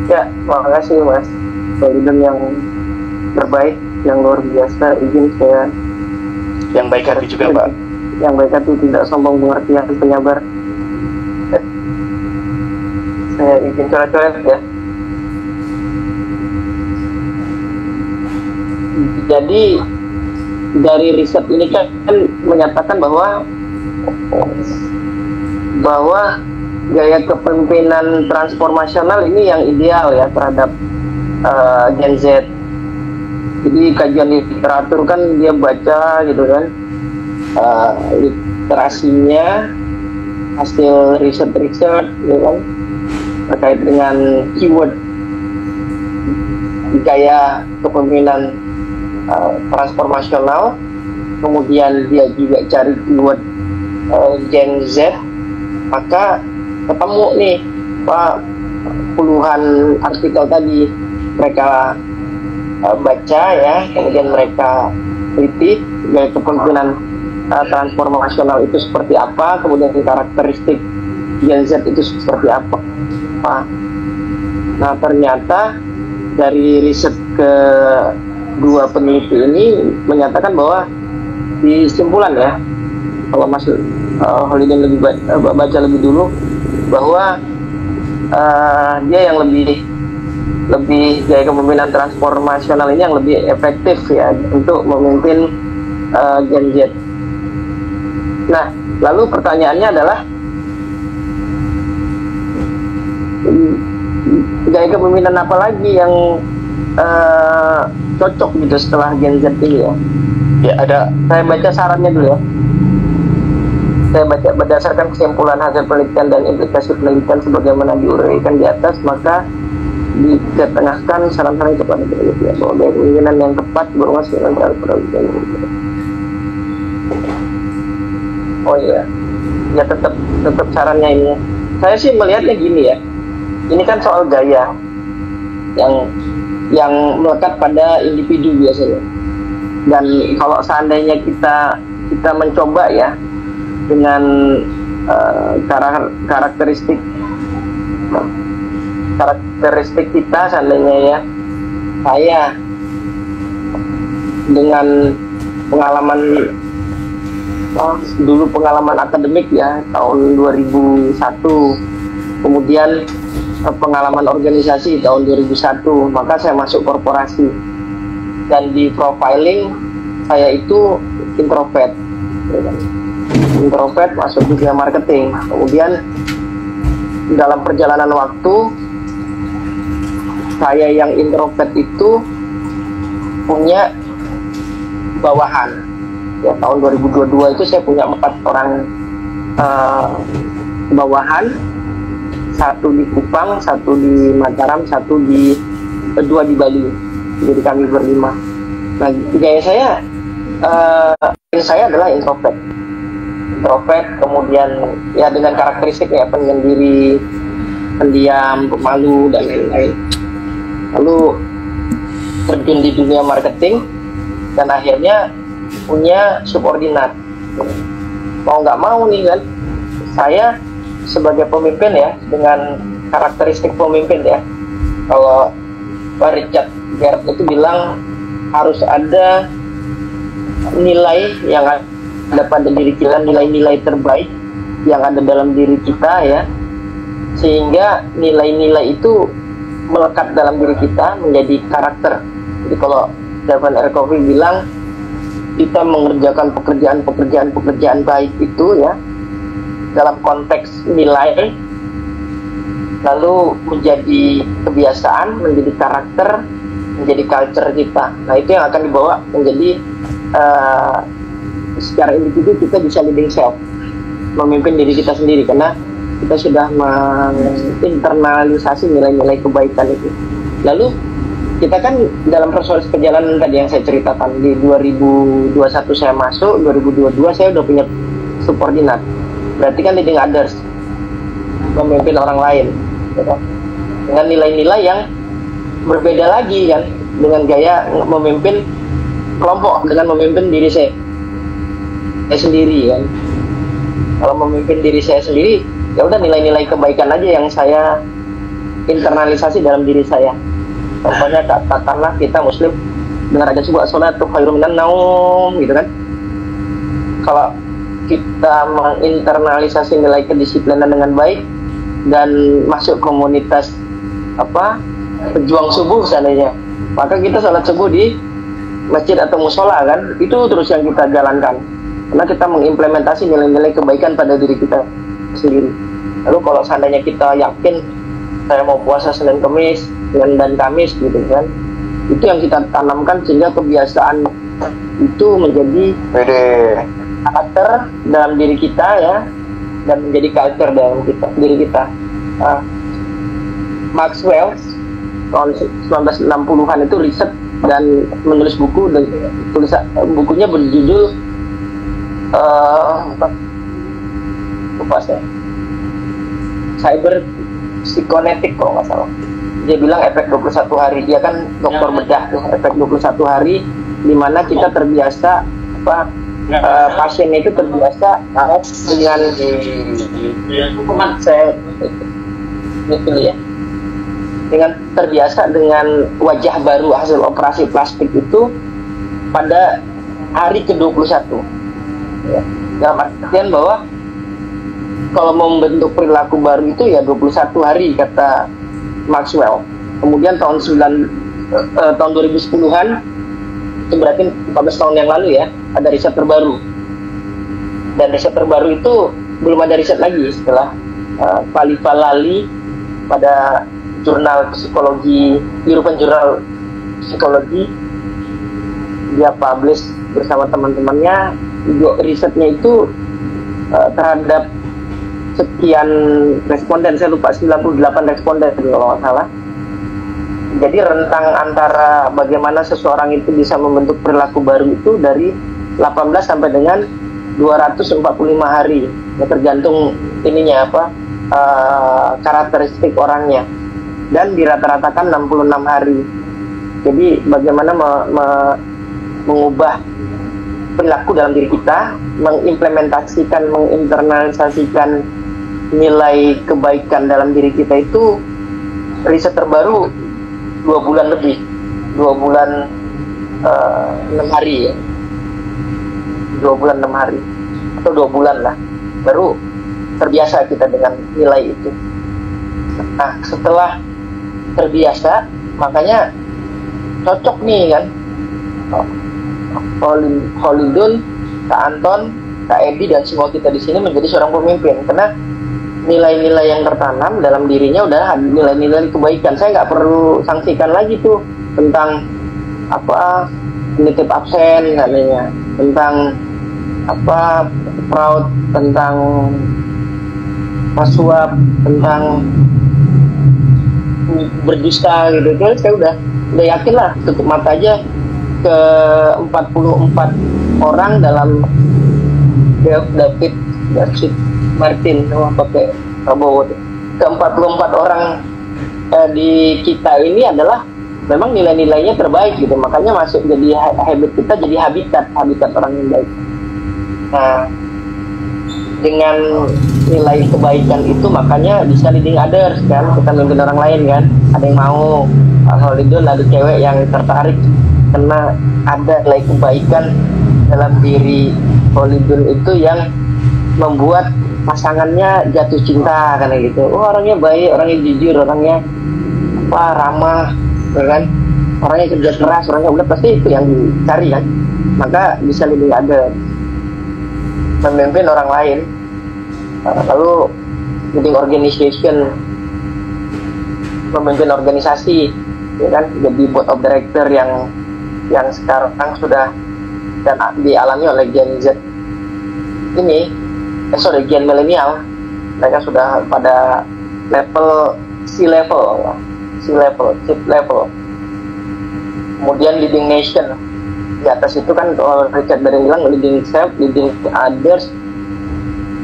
Ya, terima kasih Mas. leader yang terbaik, yang luar biasa. Izin saya yang baik hati juga Pak. Yang baik hati, tidak sombong, pengertian, penyabar. Saya izin coret-coret ya. Jadi dari riset ini kan menyatakan bahwa gaya kepemimpinan transformasional ini yang ideal ya terhadap Gen Z. Jadi kajian literatur kan dia baca gitu kan, literasinya, hasil riset gitu kan, terkait dengan keyword gaya kepemimpinan transformasional. Kemudian dia juga cari keyword Gen Z, maka ketemu nih Pak puluhan artikel tadi mereka baca ya, kemudian mereka teliti gaya kepemimpinan transformasional itu seperti apa, kemudian karakteristik Gen Z itu seperti apa. Nah ternyata dari riset kedua peneliti ini menyatakan bahwa di kesimpulan ya, kalau Mas Holidin lebih baca lebih dulu, bahwa dia yang lebih gaya kepemimpinan transformasional ini yang lebih efektif ya untuk memimpin Gen Z. Nah, lalu pertanyaannya adalah gaya kepemimpinan apa lagi yang cocok gitu setelah Gen Z ini ya? Ya ada. Saya baca sarannya dulu ya. Saya baca berdasarkan kesimpulan hasil penelitian dan implikasi penelitian sebagaimana diuraikan di atas, maka diketengahkan saran-saran kepada peneliti bahwa gaya kepemimpinan yang tepat bermasuk dengan cara penelitian. Oh iya, ya tetap sarannya ini ya. Saya sih melihatnya gini ya. Ini kan soal gaya yang melekat pada individu biasanya. Dan kalau seandainya kita mencoba ya dengan karakteristik kita, seandainya ya saya dengan pengalaman dulu pengalaman akademik ya tahun 2001, kemudian pengalaman organisasi tahun 2001, maka saya masuk korporasi dan di profiling saya itu introvert masuk dunia marketing. Kemudian dalam perjalanan waktu saya yang introvert itu punya bawahan ya, tahun 2022 itu saya punya 4 orang bawahan, 1 di Kupang, 1 di Mataram, 2 di Bali. Jadi kami berlima. Nah, gaya saya adalah introvert, kemudian ya dengan karakteristik ya penyendiri, pendiam, pemalu dan lain-lain. Lalu terjun di dunia marketing dan akhirnya punya subordinat. Mau nggak mau nih kan, saya sebagai pemimpin ya dengan karakteristik pemimpin ya. Kalau Pak Richard Gere itu bilang harus ada nilai yang ada pada diri kita, nilai-nilai terbaik yang ada dalam diri kita ya, sehingga nilai-nilai itu melekat dalam diri kita menjadi karakter. Jadi kalau Stephen R. Covey bilang kita mengerjakan pekerjaan baik itu ya dalam konteks nilai, lalu menjadi kebiasaan, menjadi karakter, menjadi culture kita. Nah itu yang akan dibawa menjadi secara individu kita bisa leading self, memimpin diri kita sendiri karena kita sudah menginternalisasi nilai-nilai kebaikan itu. Lalu kita kan dalam proses perjalanan tadi yang saya ceritakan, di 2021 saya masuk, 2022 saya udah punya subordinat, berarti kan leading others, memimpin orang lain gitu. Dengan nilai-nilai yang berbeda lagi kan, dengan gaya memimpin kelompok, dengan memimpin diri saya sendiri kan. Kalau memimpin diri saya sendiri, ya udah nilai-nilai kebaikan aja yang saya internalisasi dalam diri saya. Contohnya katakanlah kita Muslim dengar aja sebuah sholat tuh khairum minan naum gitu kan. Kalau kita menginternalisasi nilai kedisiplinan dengan baik dan masuk komunitas pejuang subuh seandainya, maka kita sholat subuh di masjid atau musola kan, itu terus yang kita jalankan karena kita mengimplementasi nilai-nilai kebaikan pada diri kita sendiri. Lalu kalau seandainya kita yakin saya mau puasa Senin Kamis dan Kamis gitu kan, itu yang kita tanamkan sehingga kebiasaan itu menjadi karakter dalam diri kita ya, dan menjadi culture dalam diri kita. Maxwell tahun 1960-an itu riset dan menulis buku, dan bukunya berjudul lupa saya, Cyber Psychonetic kalau nggak salah. Dia bilang efek 21 hari, dia kan dokter bedah tuh, efek 21 hari di mana kita terbiasa pasien itu terbiasa dengan saya dulu ya, dengan terbiasa dengan wajah baru hasil operasi plastik itu pada hari ke-21 ya. Dalam artian bahwa kalau membentuk perilaku baru itu ya 21 hari kata Maxwell. Kemudian tahun 2010-an, itu berarti 14 tahun yang lalu ya, ada riset terbaru. Dan riset terbaru itu belum ada riset lagi setelah Palivalali pada jurnal psikologi, European Journal Psikologi, dia publish bersama teman-temannya risetnya itu terhadap sekian responden, saya lupa 98 responden kalau nggak salah. Jadi rentang antara bagaimana seseorang itu bisa membentuk perilaku baru itu dari 18 sampai dengan 245 hari ya, tergantung ininya karakteristik orangnya, dan dirata-ratakan 66 hari. Jadi bagaimana mengubah perilaku dalam diri kita, mengimplementasikan, menginternalisasikan nilai kebaikan dalam diri kita itu riset terbaru 2 bulan lebih, 2 bulan 6 hari ya, 2 bulan 6 hari atau 2 bulan lah baru terbiasa kita dengan nilai itu. Nah setelah terbiasa, makanya cocok nih kan Holidun, Kak Anton, Kak Edi dan semua kita di sini menjadi seorang pemimpin karena nilai-nilai yang tertanam dalam dirinya udah nilai-nilai kebaikan. Saya nggak perlu sanksikan lagi tuh tentang nitip absen katanya, tentang fraud, tentang rasuah, tentang berdusta gitu. Terus saya udah yakin lah, tutup mata aja ke 44 orang dalam David Martin pakai Prabowo. Ke 44 orang di kita ini adalah memang nilai-nilainya terbaik gitu, makanya masuk jadi habit kita, jadi habitat orang yang baik. Nah dengan nilai kebaikan itu makanya bisa leading others kan, kita mimpin orang lain kan. Ada yang mau Holidun, ada cewek yang tertarik karena ada nilai kebaikan dalam diri Holidun itu yang membuat pasangannya jatuh cinta karena gitu. Oh orangnya baik, orangnya jujur, orangnya ramah ya kan, orangnya kerja keras, orangnya udah, pasti itu yang dicari kan. Maka bisa lebih ada memimpin orang lain. Lalu leading organization, memimpin organisasi ya kan, jadi board of director yang sekarang sudah dan dialami oleh Gen Z ini, Gen milenial. Mereka sudah pada level C-level. Kemudian leading nation, di atas itu kan kalau Richard Barry bilang leading self, leading others,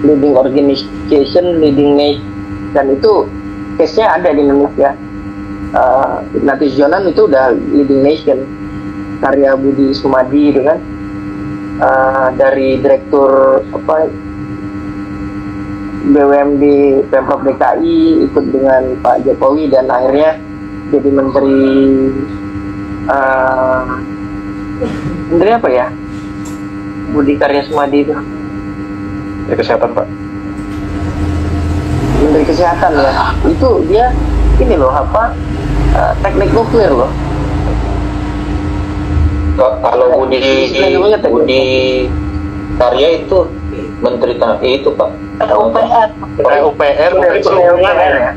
leading organization, leading nation, dan itu case-nya ada di Indonesia. Ignatius Jonan itu udah leading nation, karya Budi Sumadi itu kan, dari direktur BUMD Pemprov DKI ikut dengan Pak Jokowi dan akhirnya jadi menteri menteri apa ya, Budi Karya Sumadi itu, Menteri Kesehatan Pak. Menteri Kesehatan ya, itu dia ini loh apa, teknik nuklir loh. Kalau Budi Karya itu Menteri itu Pak. UPR. UPR Menteri Perhubungan ya.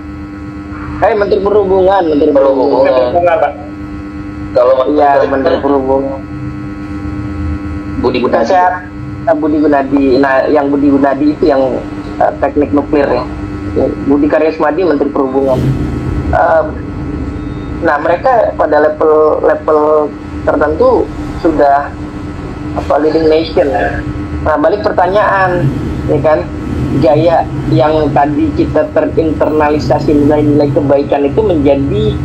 Menteri Perhubungan, Menteri Perhubungan Pak. Kalau Menteri Perhubungan. Budi Gunadi. Budi Gunadi. Nah, yang Budi Gunadi itu yang teknik nuklir ya. Budi Karya Sumadi Menteri Perhubungan. Nah, mereka pada level tertentu sudah leading nation. Nah, balik pertanyaan, ya kan, gaya yang tadi kita terinternalisasi nilai-nilai kebaikan itu menjadi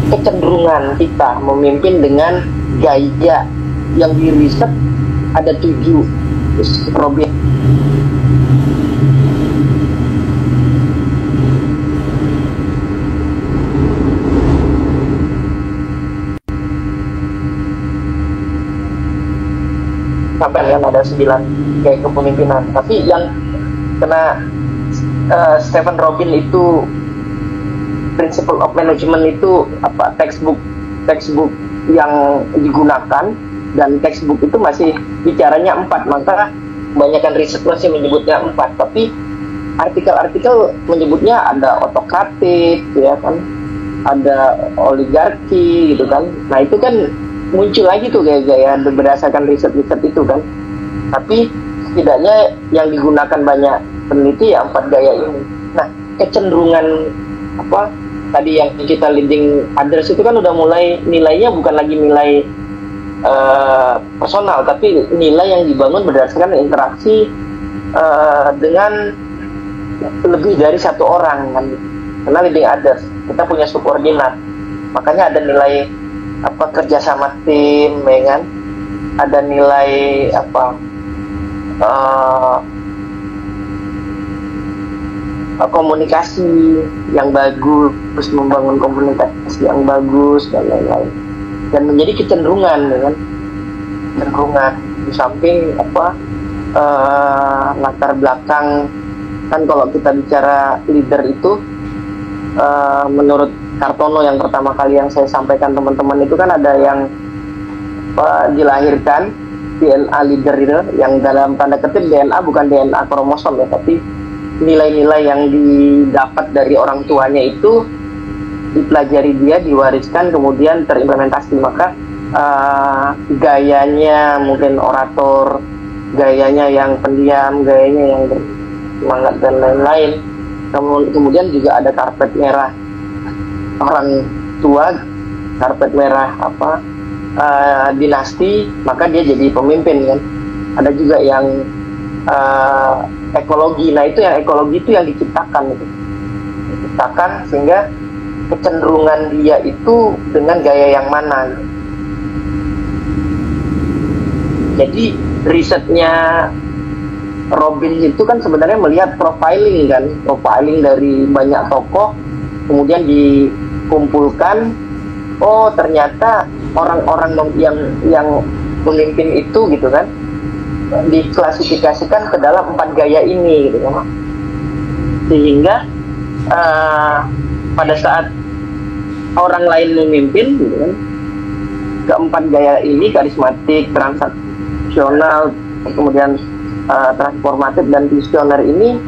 kecenderungan kita memimpin dengan gaya yang di riset ada 7 Robin. Sampai yang ada 9 kayak kepemimpinan, tapi yang kena Stephen Robin itu Principle of Management itu apa, textbook yang digunakan, dan textbook itu masih bicaranya 4, maka kebanyakan riset masih menyebutnya 4, tapi artikel-artikel menyebutnya ada otokratik ya kan, ada oligarki gitu kan. Nah itu kan muncul lagi tuh gaya-gaya berdasarkan riset-riset itu kan. Tapi setidaknya yang digunakan banyak peneliti ya 4 gaya ini. Nah kecenderungan apa tadi yang kita leading others itu kan udah mulai nilainya bukan lagi nilai personal, tapi nilai yang dibangun berdasarkan interaksi dengan lebih dari satu orang kan. Karena leading others kita punya subordinat, makanya ada nilai apa kerja sama tim ya kan, ada nilai apa komunikasi yang bagus, membangun komunikasi yang bagus dan lain-lain, dan menjadi kecenderungan ya kan, kecenderungan di samping apa latar belakang kan. Kalau kita bicara leader itu menurut Kartono yang pertama kali yang saya sampaikan teman-teman itu kan ada yang dilahirkan DNA leader itu, yang dalam tanda kutip DNA bukan DNA kromosom ya, tapi nilai-nilai yang didapat dari orang tuanya itu dipelajari dia, diwariskan, kemudian terimplementasi. Maka gayanya mungkin orator, gayanya yang pendiam, gayanya yang bersemangat dan lain-lain. Kemudian juga ada karpet merah orang tua, karpet merah apa dinasti, maka dia jadi pemimpin kan. Ada juga yang ekologi. Nah itu yang ekologi itu yang diciptakan gitu. Diciptakan sehingga kecenderungan dia itu dengan gaya yang mana gitu. Jadi risetnya Robin itu kan sebenarnya melihat profiling kan, profiling dari banyak tokoh, kemudian dikumpulkan, oh ternyata orang-orang yang memimpin itu gitu kan diklasifikasikan ke dalam 4 gaya ini gitu kan. Sehingga pada saat orang lain memimpin gitu kan, keempat gaya ini, karismatik, transaksional, kemudian transformatif dan visioner ini,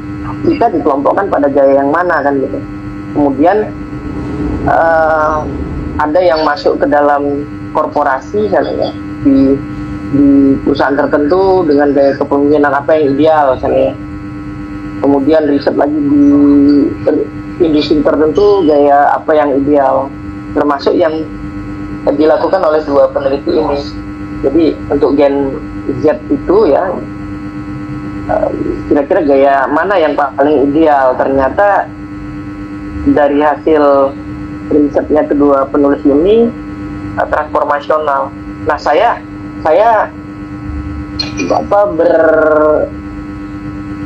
kita dikelompokkan pada gaya yang mana kan gitu. Kemudian ada yang masuk ke dalam korporasi misalnya, di perusahaan tertentu dengan gaya kepemimpinan apa yang ideal misalnya. Kemudian riset lagi di industri tertentu gaya apa yang ideal, termasuk yang dilakukan oleh 2 peneliti ini. Jadi untuk Gen Z itu ya, kira-kira gaya mana yang paling ideal. Ternyata dari hasil risetnya kedua penulis ini transformasional. Nah saya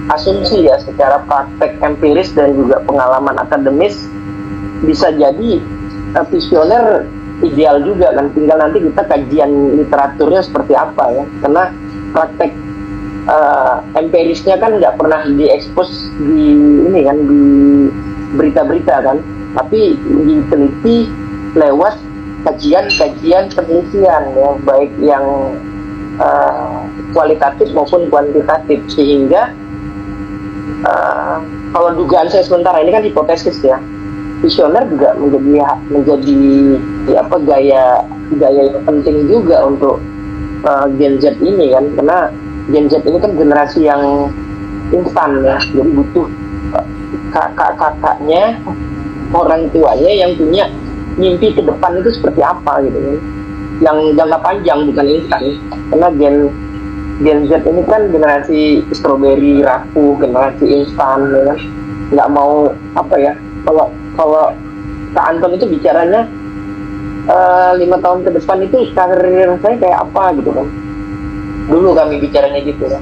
berasumsi ya secara praktek empiris dan juga pengalaman akademis, bisa jadi visioner ideal juga kan, tinggal nanti kita kajian literaturnya seperti apa ya, karena praktek empirisnya kan nggak pernah diekspos di ini kan, di berita-berita kan, tapi diteliti lewat kajian-kajian penelitian ya, baik yang kualitatif maupun kuantitatif, sehingga kalau dugaan saya sementara ini kan hipotesis ya, visioner juga menjadi apa gaya yang penting juga untuk Gen Z ini kan, karena Gen Z ini kan generasi yang instan ya, jadi butuh kakak-kakaknya, orang tuanya yang punya mimpi ke depan itu seperti apa gitu kan, yang jangka panjang bukan instan. Karena Gen Z ini kan generasi strawberry rapuh, generasi instan ya kan, nggak mau apa ya, kalau Kak Anton itu bicaranya 5 tahun ke depan itu karir saya kayak apa gitu kan, dulu kami bicaranya gitu ya.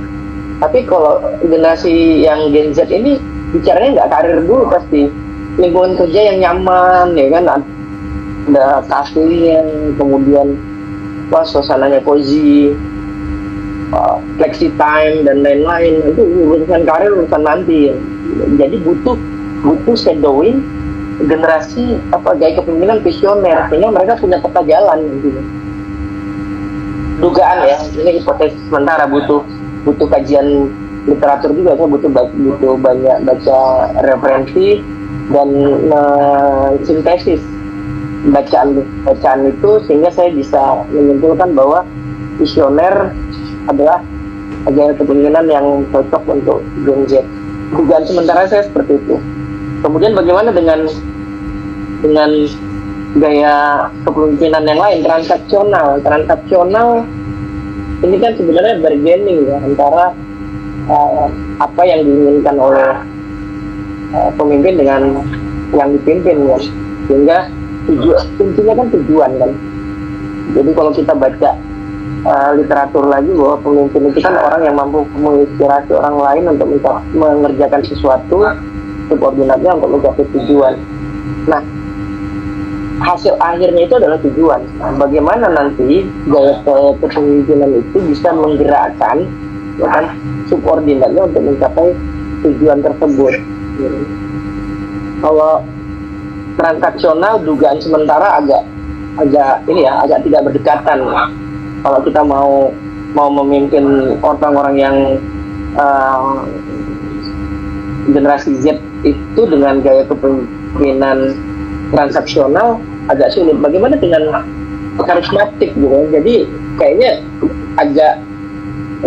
Tapi kalau generasi yang Gen Z ini bicaranya nggak karir dulu, pasti lingkungan kerja yang nyaman ya kan, ada kafenya, kemudian suasananya cozy, flexi time dan lain-lain. Itu urusan karir, urusan nanti ya. Jadi butuh shadowing generasi gaya kepemimpinan visioner, sehingga mereka punya peta jalan gitu. Dugaan ya, ini hipotesis sementara, butuh kajian literatur juga. Saya butuh banyak baca referensi dan sintesis bacaan itu, sehingga saya bisa menyimpulkan bahwa visioner adalah gaya kepemimpinan yang cocok untuk Gen Z. Dugaan sementara saya seperti itu. Kemudian bagaimana dengan gaya kepemimpinan yang lain, transaksional ini kan sebenarnya bargaining ya antara apa yang diinginkan oleh pemimpin dengan yang dipimpin ya, sehingga intinya kan tujuan kan. Jadi kalau kita baca literatur lagi, bahwa pemimpin itu kan orang yang mampu menginspirasi orang lain untuk mengerjakan sesuatu, subordinatnya untuk mencapai tujuan. Nah, hasil akhirnya itu adalah tujuan. Nah, bagaimana nanti gaya kepemimpinan itu bisa menggerakkan bahkan subordinatnya untuk mencapai tujuan tersebut. Kalau transaksional, dugaan sementara agak tidak berdekatan. Kalau kita mau memimpin orang-orang yang generasi Z itu dengan gaya kepemimpinan transaksional agak sulit. Bagaimana dengan karismatik gitu? Jadi kayaknya agak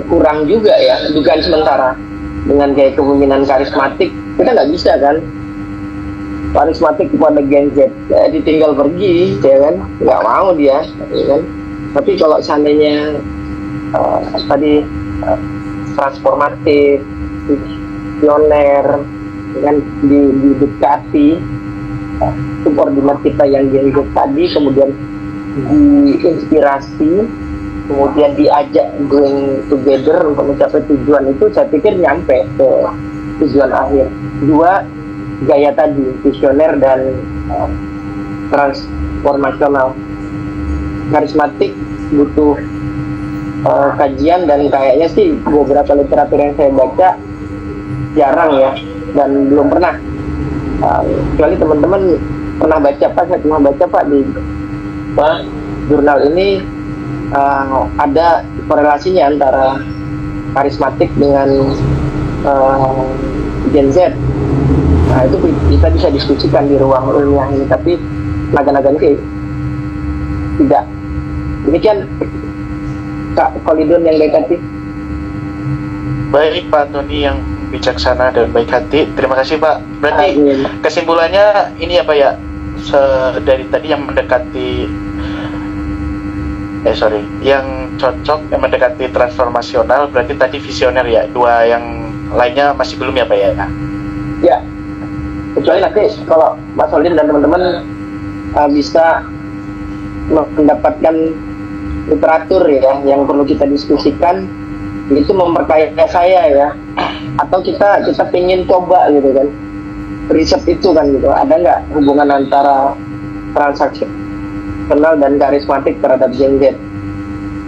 kurang juga ya, dugaan sementara. Dengan gaya kepemimpinan karismatik kita nggak bisa kan, karismatik kepada Gen Z ditinggal pergi ya kan, nggak mau dia ya kan. Tapi kalau seandainya tadi transformatif, visioner kan, didekati subordinat kita yang Gen Z tadi, kemudian diinspirasi, kemudian diajak going together untuk mencapai tujuan itu, saya pikir nyampe ke tujuan akhir. Dua gaya tadi, visioner dan transformasional. Karismatik butuh kajian, dan kayaknya sih beberapa literatur yang saya baca jarang ya, dan belum pernah. Kecuali teman-teman pernah baca Pak, saya pernah baca Pak di jurnal ini ada korelasinya antara karismatik dengan Gen Z. Nah, itu kita bisa diskusikan di ruang ilmiah ini, tapi naga-naga ini tidak. Demikian Kak Kolidon yang baik hati. Baik Pak Tony yang bijaksana dan baik hati. Terima kasih Pak. Berarti kesimpulannya ini ya Pak ya, dari tadi yang mendekati yang cocok, yang mendekati transformasional, berarti tadi visioner ya. Dua yang lainnya masih belum ya Pak ya? Ya, kecuali nanti kalau Mas Olin dan teman-teman bisa mendapatkan literatur ya yang perlu kita diskusikan, itu memperkaya saya ya, atau kita pengen coba gitu kan, riset itu kan gitu, ada nggak hubungan antara transaksional dan karismatik terhadap Gen Z.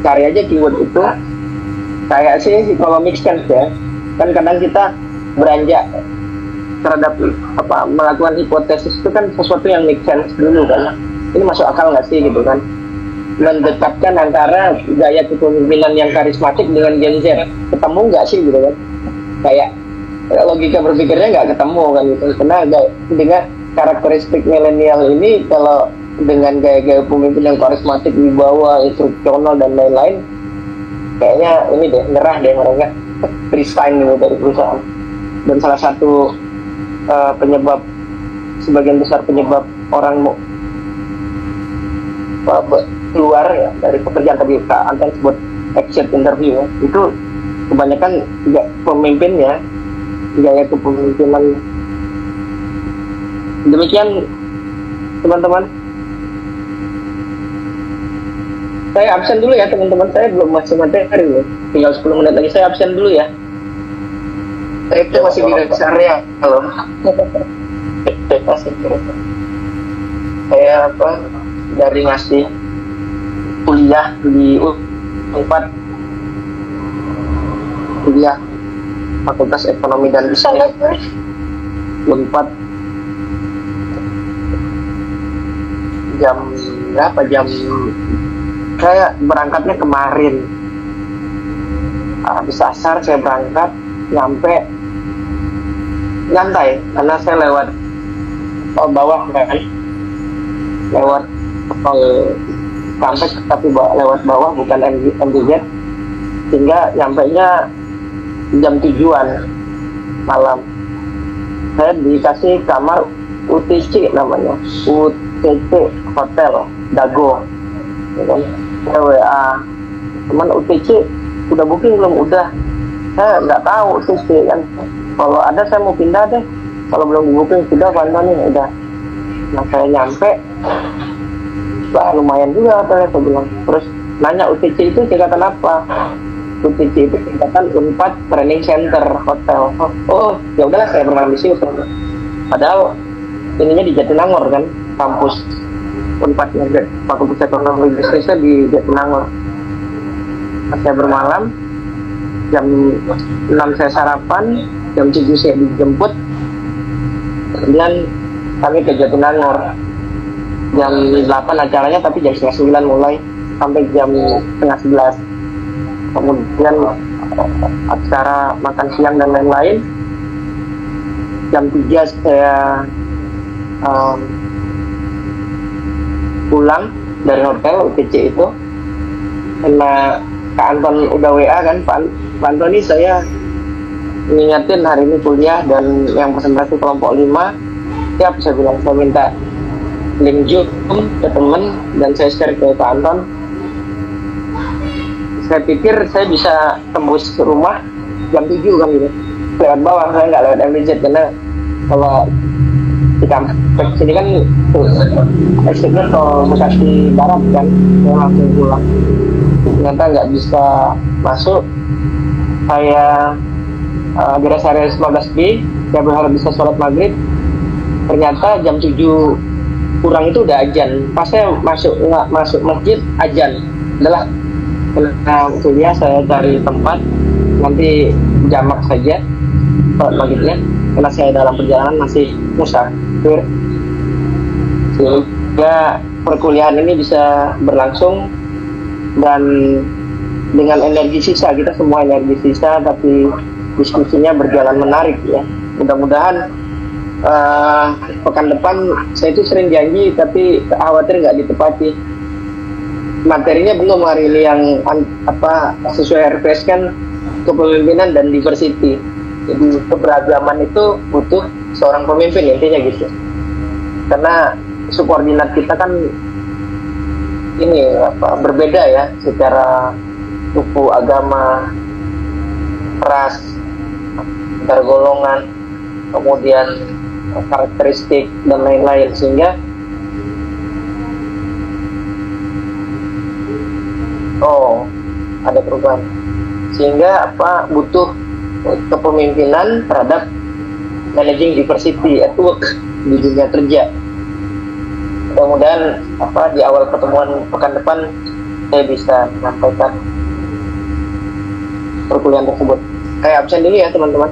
Cari aja keyword itu. Kayak sih kalau make sense ya, kan kadang kita beranjak terhadap melakukan hipotesis itu kan sesuatu yang make sense dulu kan, ini masuk akal nggak sih gitu kan, mendekatkan antara gaya kepemimpinan yang karismatik dengan Gen Z, ketemu nggak sih gitu kan, kayak logika berpikirnya nggak ketemu kan gitu, karena dengan karakteristik milenial ini kalau dengan gaya-gaya pemimpin yang karismatik, wibawa, instruksional dan lain-lain, kayaknya ini deh nyerah deh mereka, resign gitu dari perusahaan. Dan salah satu penyebab, sebagian besar penyebab orang mau keluar ya dari pekerjaan tadi Kak Anton sebut exit interview ya, itu kebanyakan pemimpinnya, gaya kepemimpinan. Demikian teman-teman, saya absen dulu ya teman-teman, saya belum masih materi loh, tinggal 10 menit lagi saya absen dulu ya. Saya itu masih di rest area loh. Saya dari masih kuliah di U4, kuliah Fakultas Ekonomi dan Bisnis U4. Jam berapa? Saya berangkatnya kemarin. Habis asar saya berangkat, nyampe nyantai karena saya lewat tol bawah kan, lewat tol Kampek tapi lewat bawah bukan MGZ, sehingga nyampainya jam 7-an malam. Saya dikasih kamar UTC namanya, UTC Hotel Dago, ya kan? Saya WA teman UTC, udah booking belum? Udah. Saya nggak tahu UTC kan, kalau ada saya mau pindah deh, kalau belum di booking sudah Pak nih udah. Nah saya nyampe, wah lumayan juga hotelnya, saya bilang. Terus nanya UTC itu singkatan apa? UTC itu singkatan Unpad Training Center Hotel. Oh ya udahlah, saya bermalam di situ. Padahal ininya di Jatinangor kan, kampus Unpadnya, Fakultas Ekonomi Bisnisnya di Jatinangor. Nah, saya bermalam, jam 6 saya sarapan, jam 7 saya dijemput, kemudian kami ke Jatinangor. Jam 8 acaranya, tapi jam setengah 9 mulai sampai jam setengah 11. Kemudian acara makan siang dan lain-lain. Jam 3 saya pulang dari hotel UTC itu, karena Kak Anton udah WA kan, Pak Antoni, saya ngingetin hari ini kuliah dan yang presentasi kelompok 5 siap. Saya bilang saya minta link Zoom ke temen dan saya share ke Kak Anton. Saya pikir saya bisa tembus rumah jam 7 kan gitu, lewat bawah, saya nggak lewat MBZ, karena kalau di Kampek sini kan exitnya tol Bekasi Barat kan, saya langsung pulang. Ternyata nggak bisa masuk. Saya di rest area 15B, saya berharap bisa sholat maghrib. Ternyata jam 7 kurang itu udah azan. Pas saya masuk masjid, azan. Adalah kuliah, saya cari tempat nanti jamak saja sholat maghribnya, karena saya dalam perjalanan masih musafir, sehingga perkuliahan ini bisa berlangsung. Dan dengan energi sisa, kita semua energi sisa, tapi diskusinya berjalan menarik ya. Mudah-mudahan pekan depan, saya itu sering janji tapi khawatir nggak ditepati. Materinya belum hari ini yang sesuai RPS kan, kepemimpinan dan diversity. Jadi keberagaman itu butuh seorang pemimpin, intinya gitu. Karena subordinat kita kan ini berbeda ya, secara suku, agama, ras, antar golongan, kemudian karakteristik dan lain-lain, sehingga ada perubahan, sehingga butuh kepemimpinan terhadap managing diversity at work di dunia kerja. Mudah-mudahan di awal pertemuan pekan depan saya bisa menyampaikan perkuliahan tersebut. Kayak absen dulu ya teman-teman.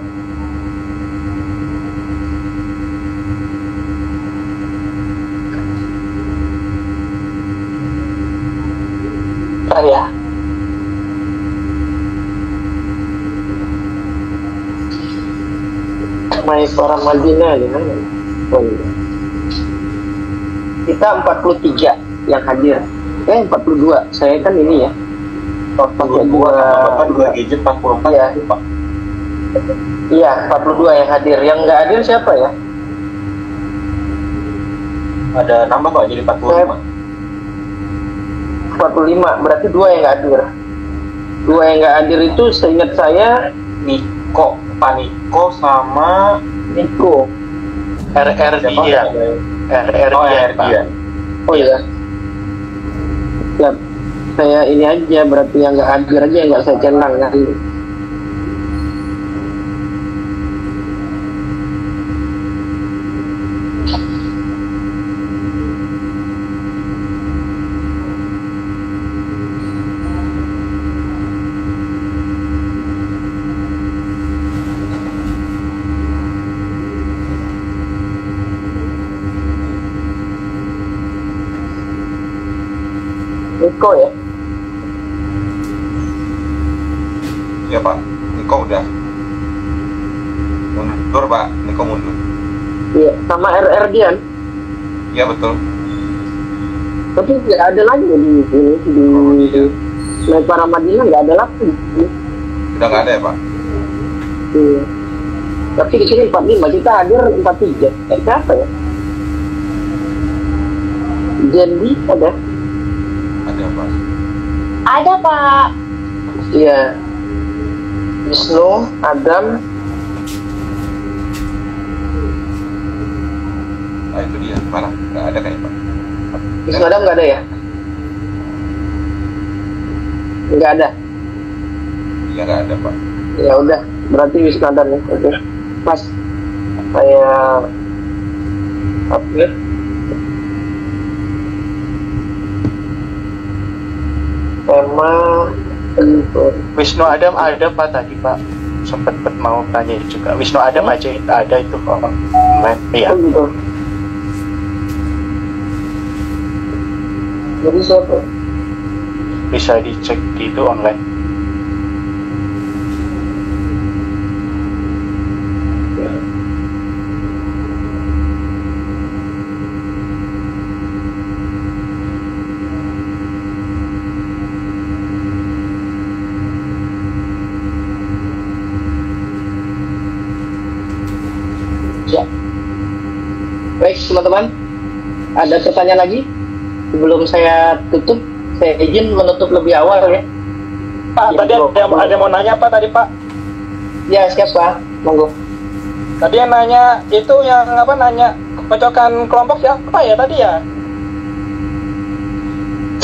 Ya. Maisara Madinah gimana? Oh, iya. Kita 43 yang hadir. 42. Saya kan ini ya. 42 gadget 44 ya. Pak. Iya, 42 yang hadir. Yang nggak hadir siapa ya? Ada nambah kok jadi 45. 45, berarti 2 yang nggak hadir. 2 yang nggak hadir itu seingat saya Niko, Pak Niko sama Niko. RR dia. RR dia. Oh iya. Ya, saya ini aja berarti yang nggak hadir aja yang nggak saya centang kan. Niko ya? Iya Pak, Niko udah mundur Pak, Niko mundur. Iya, sama RR Dian. Iya betul. Tapi nggak ada lagi di Maisara Madinah nggak ada lagi. Udah nggak ada ya Pak? Iya. Tapi di sini 45, kita hadir 43. Siapa ya? Jendi ada? Ada Pak. Ada Pak. Iya. Wisnu, Adam. Nah itu dia, mana? Nggak ada kayaknya Pak. Wisnu Adam nggak ada ya? Nggak ada. Iya nggak ada Pak. Ya udah, berarti Wisnu Adam ya. Oke. Mas, saya upgrade. Tema Wisnu Adam ada Pak tadi Pak, sempat mau tanya juga. Wisnu Adam aja ada itu online. Iya. Gitu. Jadi siapa? Bisa dicek di itu online. Ya. Baik teman-teman, ada pertanyaan lagi? Sebelum saya tutup, saya izin menutup lebih awal ya. Pak, tadi ada mau nanya Pak tadi Pak? Ya, siapa? Monggo. Tadi yang nanya itu yang apa nanya kecocokan kelompok siapa ya tadi ya?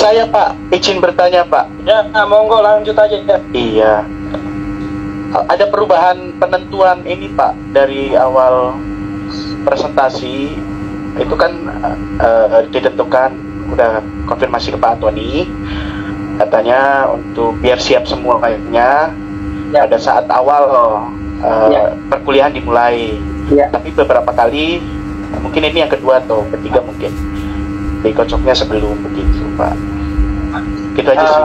Saya Pak, izin bertanya Pak. Ya, monggo lanjut aja ya. Iya. Ada perubahan penentuan ini Pak dari awal presentasi itu kan ditentukan udah konfirmasi ke Pak Antoni katanya untuk biar siap semuanya ya. Pada saat awal perkuliahan dimulai tapi beberapa kali mungkin ini yang kedua atau ketiga mungkin dikocoknya sebelum begitu Pak, gitu aja sih.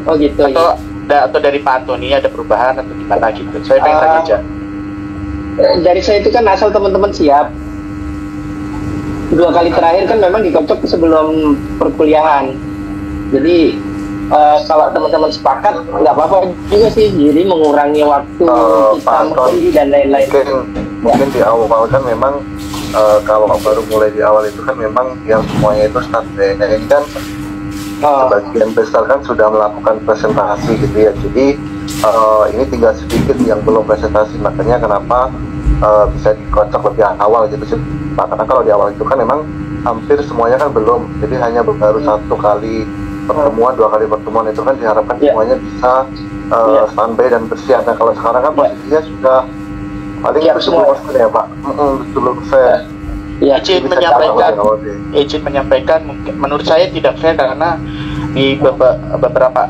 Oh gitu atau dari Pak Antoni ada perubahan atau gimana gitu, saya pengen tanya aja. Dari saya itu kan asal teman-teman siap. 2 kali terakhir kan memang dikocok sebelum perkuliahan. Jadi kalau teman-teman sepakat nggak apa-apa juga sih. Jadi mengurangi waktu kita mengundi dan lain-lain. Mungkin di awal kan memang kalau baru mulai di awal itu kan memang yang semuanya itu start ini kan sebagian besar kan sudah melakukan presentasi gitu ya. Jadi ini tinggal sedikit yang belum presentasi, makanya kenapa bisa dikocok lebih awal gitu sih Pak. Karena kalau di awal itu kan memang hampir semuanya kan belum, jadi hanya baru 1 kali pertemuan, 2 kali pertemuan itu kan diharapkan semuanya bisa standby dan bersiap. Nah kalau sekarang kan posisinya sudah paling itu sebelum selesai ya Pak, sebelum selesai. Ya, izin menyampaikan mungkin menurut saya tidak fair karena di beberapa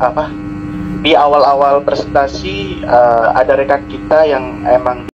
di awal-awal presentasi ada rekan kita yang emang